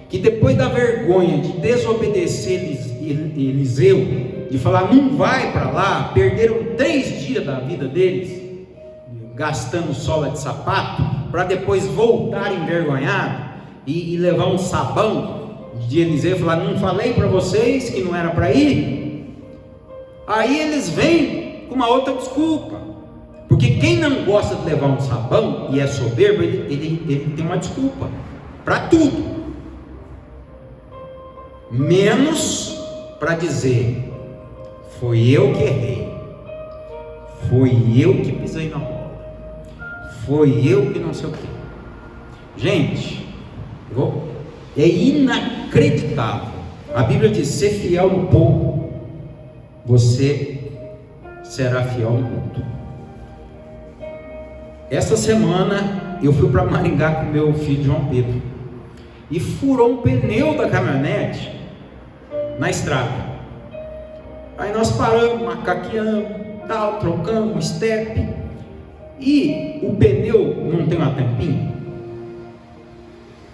que depois da vergonha de desobedecer Eliseu, de falar não vai para lá, perderam 3 dias da vida deles, gastando sola de sapato, para depois voltar envergonhado e levar um sabão de Eliseu e falar: não falei para vocês que não era para ir? Aí eles vêm com uma outra desculpa, porque quem não gosta de levar um sabão e é soberbo, ele tem uma desculpa para tudo, menos para dizer: foi eu que errei, foi eu que pisei na bola, foi eu que não sei o que. Gente, é inacreditável. A Bíblia diz: ser fiel no pouco, você será fiel no muito. Essa semana eu fui para Maringá com meu filho João Pedro, e furou um pneu da caminhonete na estrada. Aí nós paramos, macaqueamos, tal, trocamos um step, e o pneu não tem uma tampinha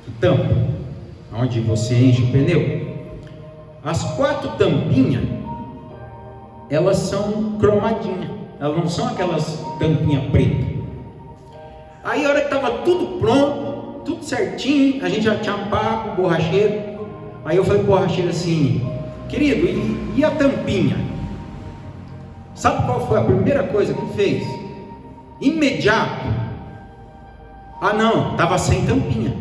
que tampa, onde você enche o pneu. As 4 tampinhas, elas são cromadinhas, elas não são aquelas tampinhas pretas. Aí a hora que estava tudo pronto, tudo certinho, a gente já tinha pago o borracheiro. Aí eu falei pro borracheiro assim: querido, e a tampinha? Sabe qual foi a primeira coisa que fez? Imediato: ah não, estava sem tampinha.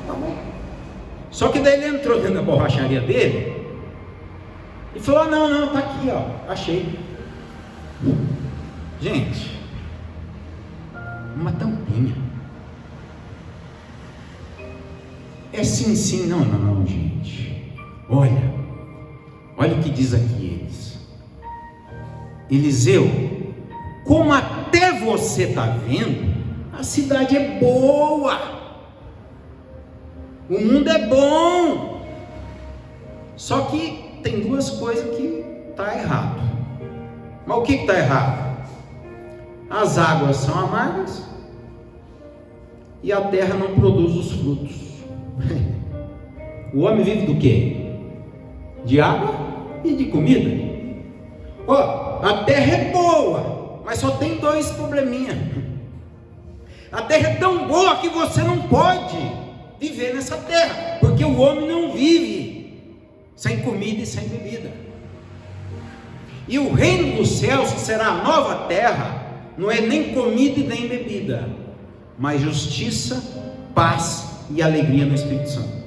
Tá bom. Só que daí ele entrou dentro da borracharia dele e falou: ah, não, tá aqui, ó, achei. Gente, uma tampinha. É sim, não, gente. Olha o que diz aqui eles: Eliseu, como até você está vendo, a cidade é boa, o mundo é bom, só que tem 2 coisas que está errado. Mas o que está errado? As águas são amargas e a terra não produz os frutos. O homem vive do quê? De água e de comida. A terra é boa, mas só tem 2 probleminhas. A terra é tão boa que você não pode viver nessa terra, porque o homem não vive sem comida e sem bebida. E o reino dos céus, que será a nova terra, não é nem comida e nem bebida, mas justiça, paz e alegria no Espírito Santo.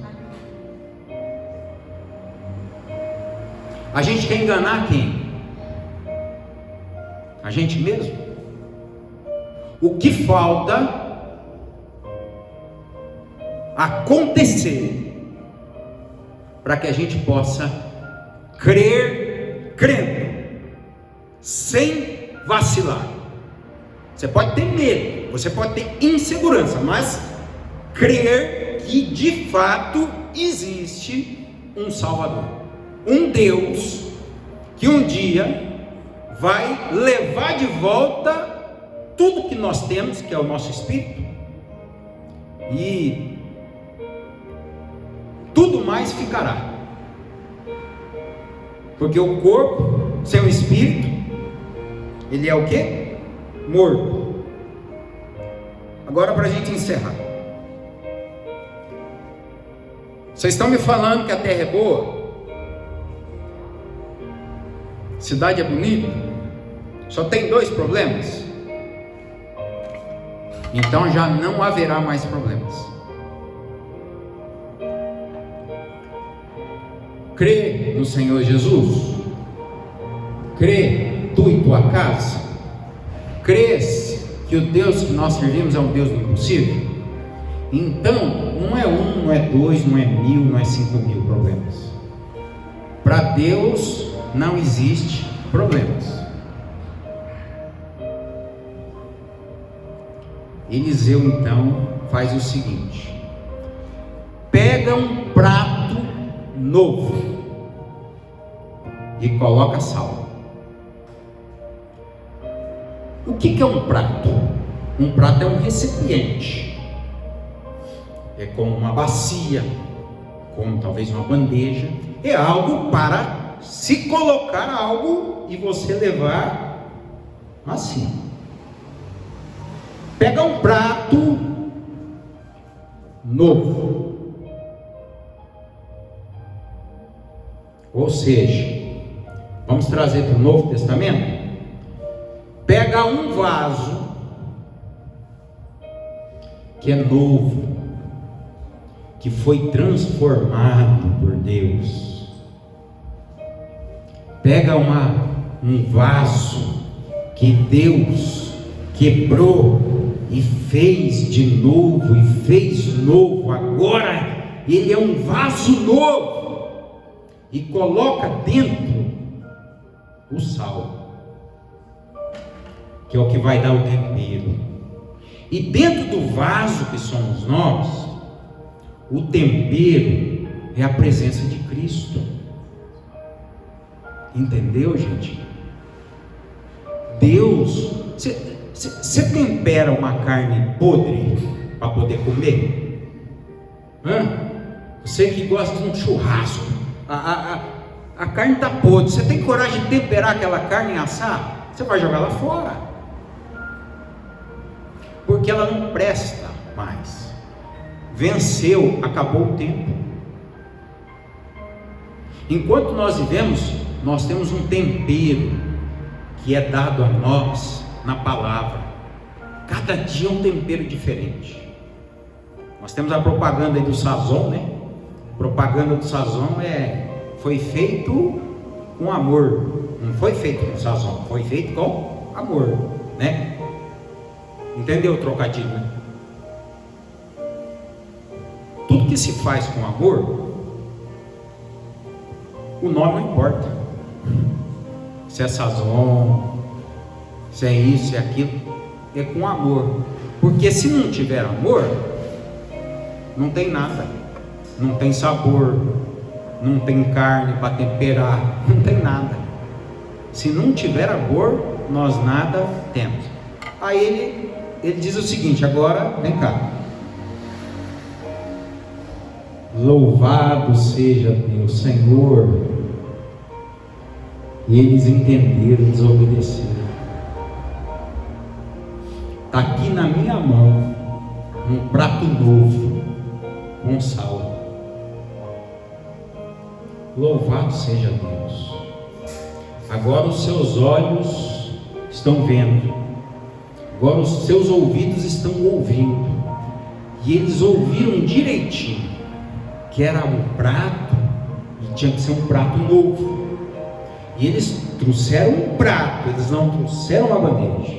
A gente quer enganar quem? A gente mesmo. O que falta acontecer para que a gente possa crer crendo, sem vacilar. Você pode ter medo, você pode ter insegurança, mas crer que de fato existe um Salvador, um Deus que um dia vai levar de volta tudo que nós temos, que é o nosso espírito, e tudo mais ficará, porque o corpo sem o espírito, ele é o quê? Morto. Agora, para a gente encerrar, vocês estão me falando que a terra é boa, cidade é bonita, só tem 2 problemas, então já não haverá mais problemas. Crê no Senhor Jesus, crê tu e tua casa, crês que o Deus que nós servimos é um Deus do impossível? Então, não é 1, não é 2, não é 1000, não é 5000 problemas. Para Deus não existe problemas. Eliseu então faz o seguinte: pega um prato novo e coloca sal. O que é um prato? Um prato é um recipiente, é como uma bacia, como talvez uma bandeja, é algo para se colocar algo e você levar assim. Pega um prato novo, ou seja, vamos trazer para o Novo Testamento. Pega um vaso que é novo, que foi transformado por Deus. Pega um vaso que Deus quebrou e fez de novo, e fez novo. Agora ele é um vaso novo, e coloca dentro o sal, que é o que vai dar o tempero. E dentro do vaso que somos nós, o tempero é a presença de Cristo. Entendeu, gente? Deus, você tempera uma carne podre para poder comer? Você que gosta de um churrasco, a carne está podre, você tem coragem de temperar aquela carne e assar? Você vai jogar ela fora, porque ela não presta mais. Venceu, acabou o tempo. Enquanto nós vivemos, nós temos um tempero que é dado a nós na palavra. Cada dia um tempero diferente. Nós temos a propaganda aí do Sazon, né? A propaganda do Sazon foi feito com amor. Não foi feito com Sazon, foi feito com amor, né? Entendeu o trocadilho, né? Tudo que se faz com amor, o nome não importa. Se é Sazon, se é isso, se é aquilo, é com amor. Porque se não tiver amor, não tem nada, não tem sabor, não tem carne para temperar, não tem nada. Se não tiver amor, nós nada temos. Aí ele diz o seguinte: agora vem cá. Louvado seja Deus, Senhor. E eles entenderam e desobedeceram. Está aqui na minha mão um prato novo com sal. Louvado seja Deus. Agora os seus olhos estão vendo, agora os seus ouvidos estão ouvindo, e eles ouviram direitinho que era um prato e tinha que ser um prato novo. E eles trouxeram um prato, eles não trouxeram uma bandeja.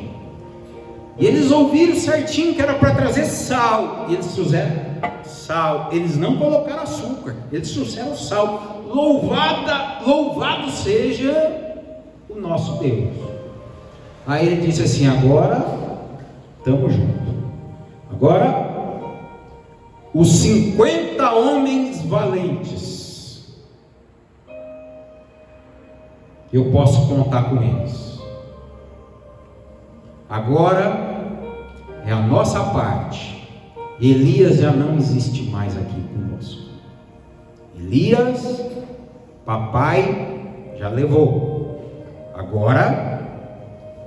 E eles ouviram certinho que era para trazer sal, e eles trouxeram sal. Eles não colocaram açúcar, eles trouxeram sal. Louvado seja o nosso Deus. Aí ele disse assim: agora estamos juntos. Agora os 50 homens valentes, eu posso contar com eles. Agora é a nossa parte. Elias já não existe mais aqui conosco. Elias, papai já levou. Agora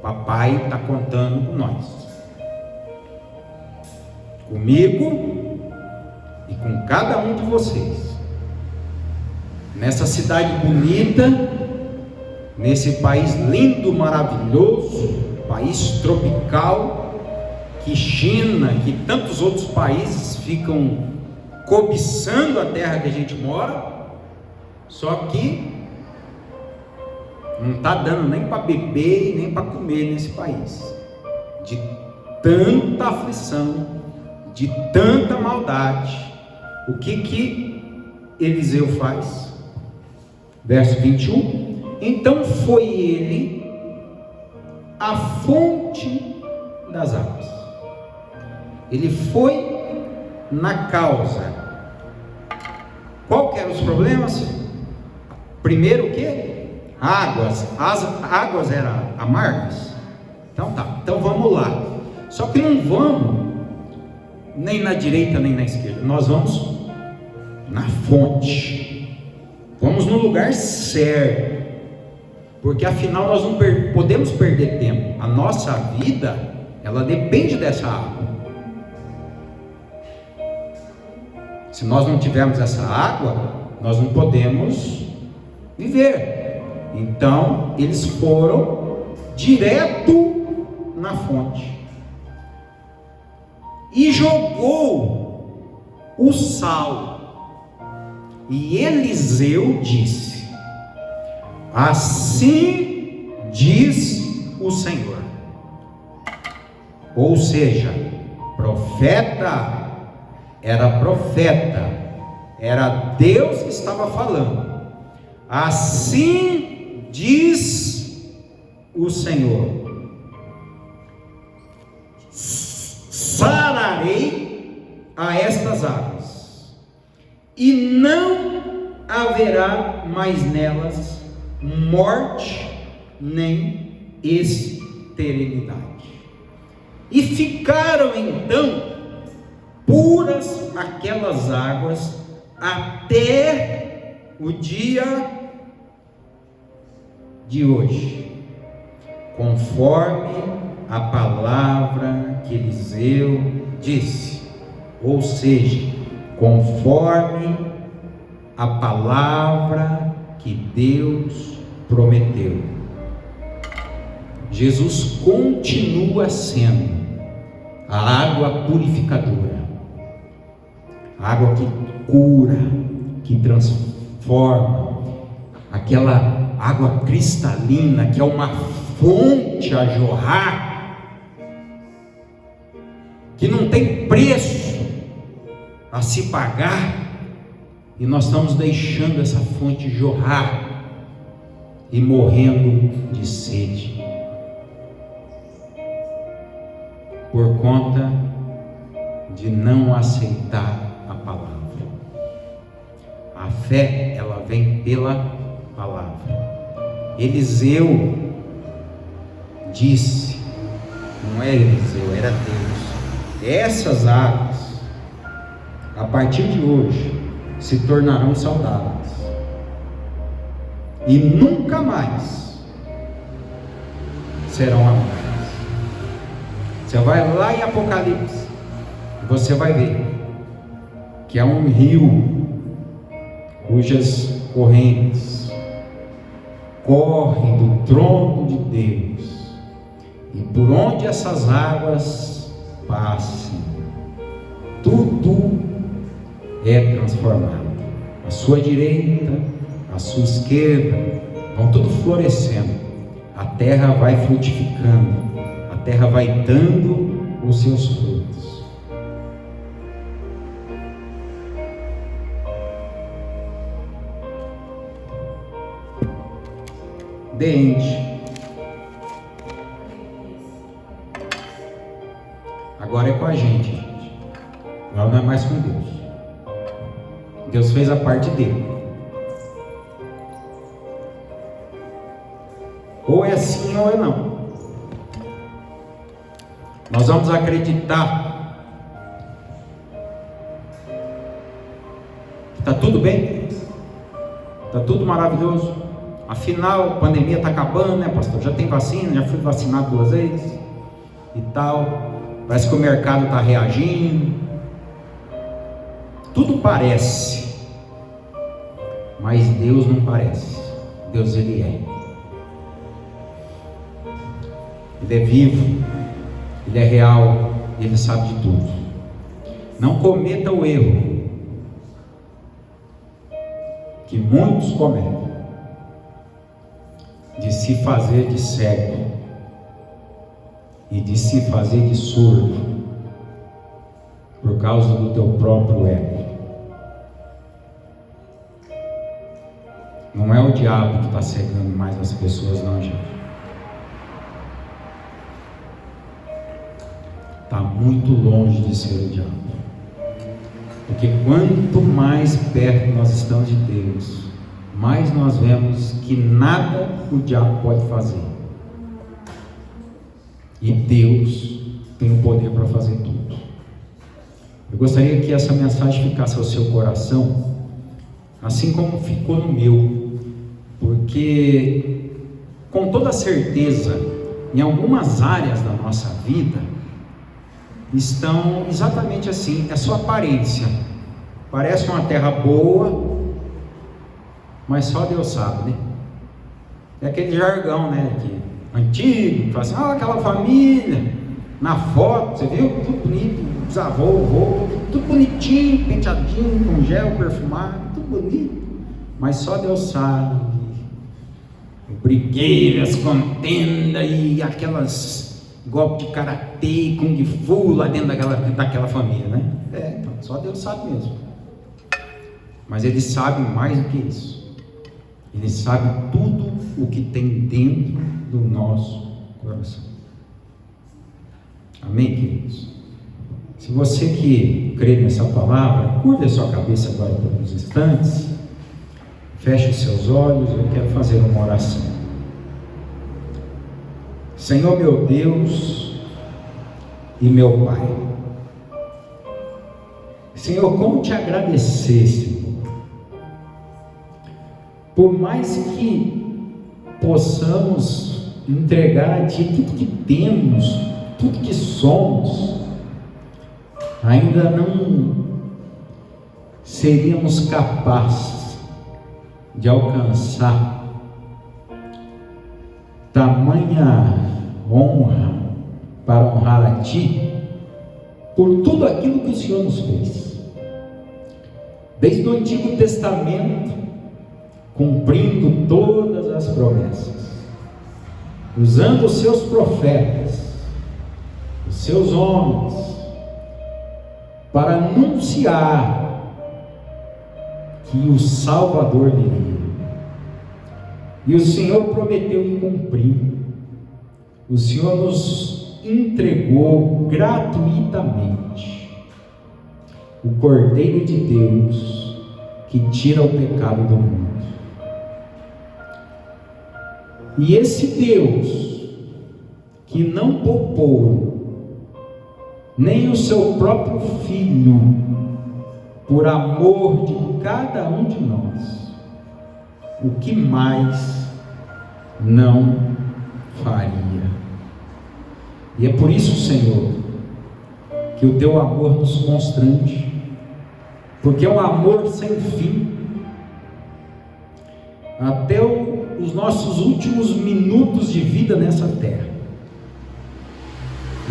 papai está contando com nós, comigo e com cada um de vocês, nessa cidade bonita, nesse país lindo, maravilhoso, país tropical, que China, que tantos outros países ficam cobiçando a terra que a gente mora, só que não está dando nem para beber e nem para comer nesse país, de tanta aflição, de tanta maldade. O que Eliseu faz? Verso 21: então foi ele a fonte das águas. Ele foi na causa. Qual que eram os problemas? Primeiro o que? Águas. As águas eram amargas. Então tá, então vamos lá. Só que não vamos nem na direita nem na esquerda, nós vamos na fonte, vamos no lugar certo, porque afinal nós não podemos perder tempo. A nossa vida, ela depende dessa água. Se nós não tivermos essa água, nós não podemos viver. Então eles foram direto na fonte e jogou o sal. E Eliseu disse: assim diz o Senhor. Ou seja, era Deus que estava falando. Assim diz o Senhor: sararei a estas águas, e não haverá mais nelas morte nem esterilidade. E ficaram então puras aquelas águas até o dia de hoje, conforme a palavra que Eliseu disse. Ou seja, conforme a palavra que Deus prometeu. Jesus continua sendo a água purificadora, a água que cura, que transforma, aquela água cristalina que é uma fonte a jorrar, que não tem preço a se pagar, e nós estamos deixando essa fonte jorrar e morrendo de sede por conta de não aceitar a palavra. A fé, ela vem pela palavra. Eliseu disse, não é Eliseu, era Deus: essas águas, a partir de hoje, se tornarão saudáveis e nunca mais serão amargas. Você vai lá em Apocalipse, você vai ver que é um rio cujas correntes correm do trono de Deus, e por onde essas águas passem, tudo é transformado. A sua direita, a sua esquerda, vão tudo florescendo, a terra vai frutificando, a terra vai dando os seus frutos. Dente. Agora é com a gente. Agora não é mais com Deus. Deus fez a parte dele. Ou é sim ou é não. Nós vamos acreditar que está tudo bem, está tudo maravilhoso. Afinal, a pandemia está acabando, né, pastor? Já tem vacina, já fui vacinado 2 vezes e tal. Parece que o mercado está reagindo. Tudo parece, mas Deus não parece. Deus, Ele é. Ele é vivo, Ele é real, Ele sabe de tudo. Não cometa o erro que muitos cometem, de se fazer de cego e de se fazer de surdo por causa do teu próprio ego. Não é o diabo que está cegando mais as pessoas, não, gente. Está muito longe de ser o diabo. Porque quanto mais perto nós estamos de Deus, mais nós vemos que nada o diabo pode fazer. E Deus tem o poder para fazer tudo. Eu gostaria que essa mensagem ficasse ao seu coração, assim como ficou no meu, porque com toda certeza, em algumas áreas da nossa vida, estão exatamente assim, é sua aparência. Parece uma terra boa, mas só Deus sabe, né? É aquele jargão, né? Antigo, fala assim, aquela família, na foto, você viu? Tudo bonito, bisavô, avô, tudo bonitinho, penteadinho, com gel perfumado, tudo bonito, mas só Deus sabe. Brigueiras, contenda e aquelas golpes de karatê, kung fu lá dentro daquela família, né? Então, só Deus sabe mesmo. Mas Ele sabe mais do que isso. Ele sabe tudo o que tem dentro do nosso coração. Amém, queridos? Se você que crê nessa palavra, curva a sua cabeça agora por uns instantes, feche os seus olhos, eu quero fazer uma oração. Senhor meu Deus e meu Pai, Senhor, como te agradecer, Senhor, por mais que possamos entregar a Ti tudo que temos, tudo que somos, ainda não seríamos capazes de alcançar tamanha honra para honrar a Ti por tudo aquilo que o Senhor nos fez, desde o Antigo Testamento, cumprindo todas as promessas, usando os seus profetas, os seus homens, para anunciar que o Salvador viria. E o Senhor prometeu e cumpriu. O Senhor nos entregou gratuitamente o Cordeiro de Deus que tira o pecado do mundo. E esse Deus que não poupou nem o seu próprio Filho, por amor de cada um de nós, o que mais não faria? E é por isso, Senhor, que o Teu amor nos constrange, porque é um amor sem fim. Até os nossos últimos minutos de vida nessa terra,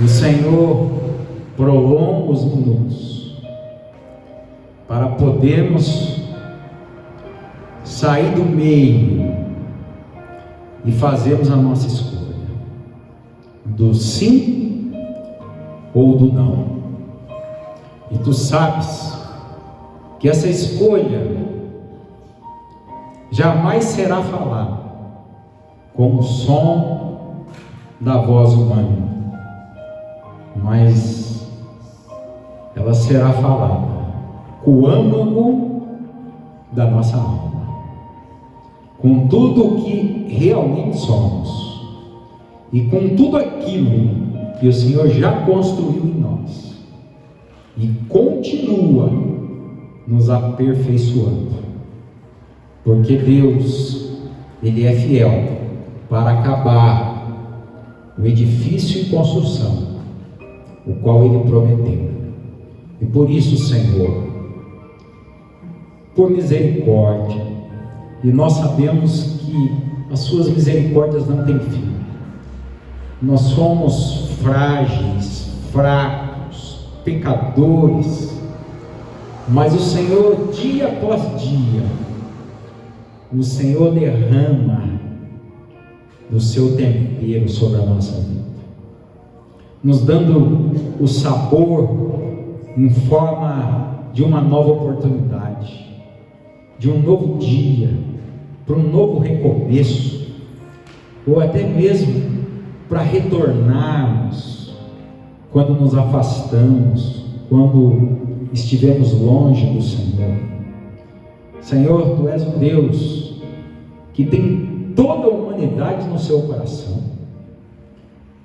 o Senhor prolonga os minutos para podermos sair do meio e fazermos a nossa escolha. do sim ou do não. E tu sabes que essa escolha jamais será falada com o som da voz humana, mas ela será falada com o âmago da nossa alma, com tudo o que realmente somos e com tudo aquilo que o Senhor já construiu em nós e continua nos aperfeiçoando, porque Deus, Ele é fiel para acabar o edifício em construção, o qual Ele prometeu. E por isso, Senhor, por misericórdia, e nós sabemos que as suas misericórdias não têm fim. Nós somos frágeis, fracos, pecadores, mas o Senhor, dia após dia, o Senhor derrama do seu tempero sobre a nossa vida, nos dando o sabor em forma de uma nova oportunidade, de um novo dia, para um novo recomeço, ou até mesmo para retornarmos quando nos afastamos, quando estivemos longe do Senhor. Senhor, Tu és um Deus que tem toda a humanidade no seu coração,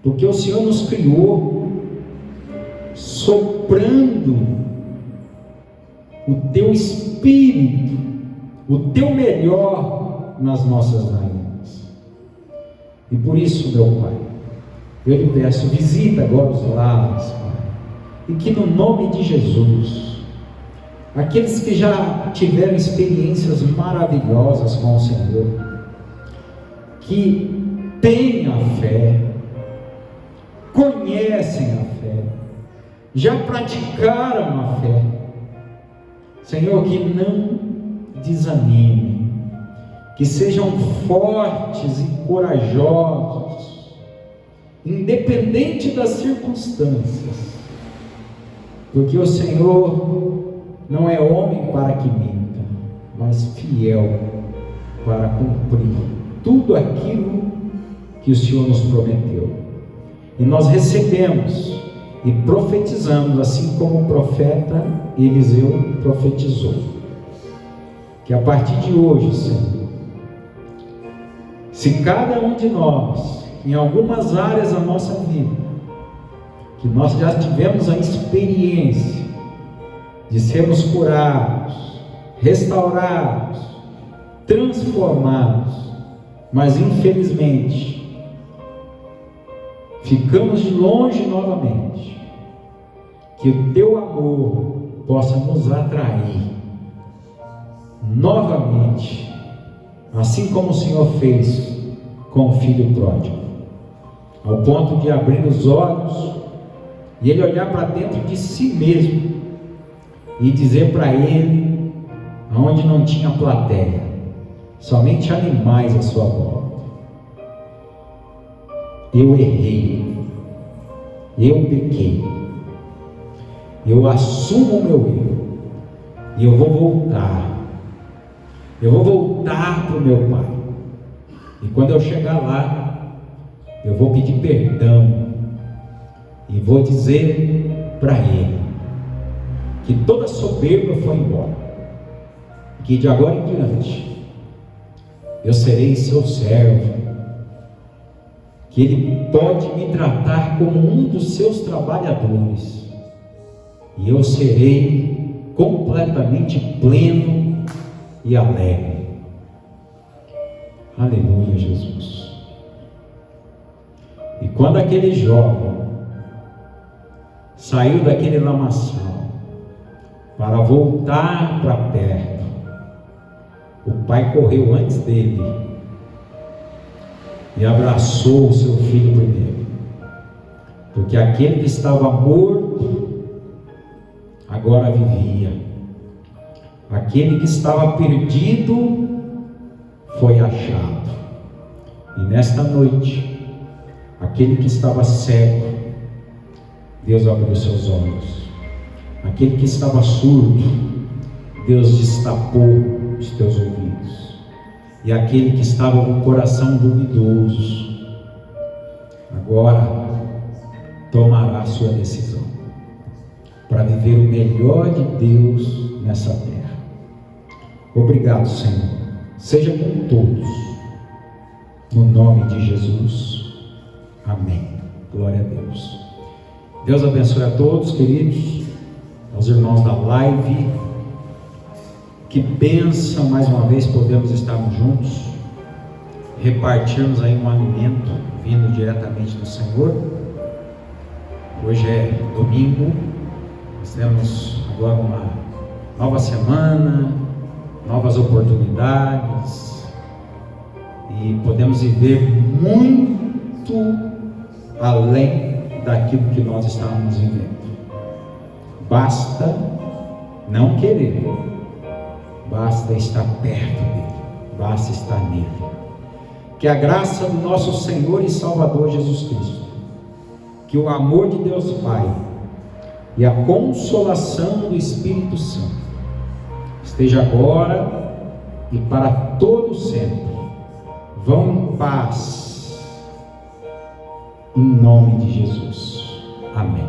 porque o Senhor nos criou soprando o Teu Espírito, o Teu melhor nas nossas narinas. E por isso, meu Pai, eu lhe peço, visita agora os lares, Pai, e que no nome de Jesus, aqueles que já tiveram experiências maravilhosas com o Senhor, que têm a fé, conhecem a fé, já praticaram a fé, Senhor, que não desanimem, que sejam fortes e corajosos, independente das circunstâncias, porque o Senhor não é homem para que minta, mas fiel para cumprir tudo aquilo que o Senhor nos prometeu. E nós recebemos e profetizamos, assim como o profeta Eliseu profetizou, que a partir de hoje, Senhor, se cada um de nós, em algumas áreas da nossa vida, que nós já tivemos a experiência de sermos curados, restaurados, transformados, mas infelizmente ficamos de longe novamente, que o Teu amor possa nos atrair novamente, assim como o Senhor fez com o filho pródigo, ao ponto de abrir os olhos e ele olhar para dentro de si mesmo e dizer para ele, aonde não tinha plateia, somente animais à sua volta: eu errei, eu pequei, eu assumo o meu erro e eu vou voltar para o meu Pai, e quando eu chegar lá, eu vou pedir perdão e vou dizer para Ele que toda soberba foi embora, que de agora em diante eu serei seu servo, que Ele pode me tratar como um dos seus trabalhadores, e eu serei completamente pleno e alegre. Aleluia, Jesus. E quando aquele jovem saiu daquele lamaçal para voltar para perto, o pai correu antes dele e abraçou o seu filho primeiro, porque aquele que estava morto agora vivia, aquele que estava perdido foi achado. E nesta noite Aquele que estava cego, Deus abriu seus olhos. Aquele que estava surdo, Deus destapou os teus ouvidos. E aquele que estava com o coração duvidoso, agora tomará a sua decisão para viver o melhor de Deus nessa terra. Obrigado, Senhor. Seja com todos, no nome de Jesus. Amém. Glória a Deus. Deus abençoe a todos, queridos, aos irmãos da live. Que bênção mais uma vez podemos estarmos juntos, repartirmos aí um alimento vindo diretamente do Senhor. Hoje é domingo, nós temos agora uma nova semana, novas oportunidades, e podemos viver muito além daquilo que nós estávamos vivendo. Basta não querer, basta estar perto dele, basta estar nele. Que a graça do nosso Senhor e Salvador Jesus Cristo, que o amor de Deus Pai e a consolação do Espírito Santo esteja agora e para todo sempre. Vão em paz, em nome de Jesus. Amém.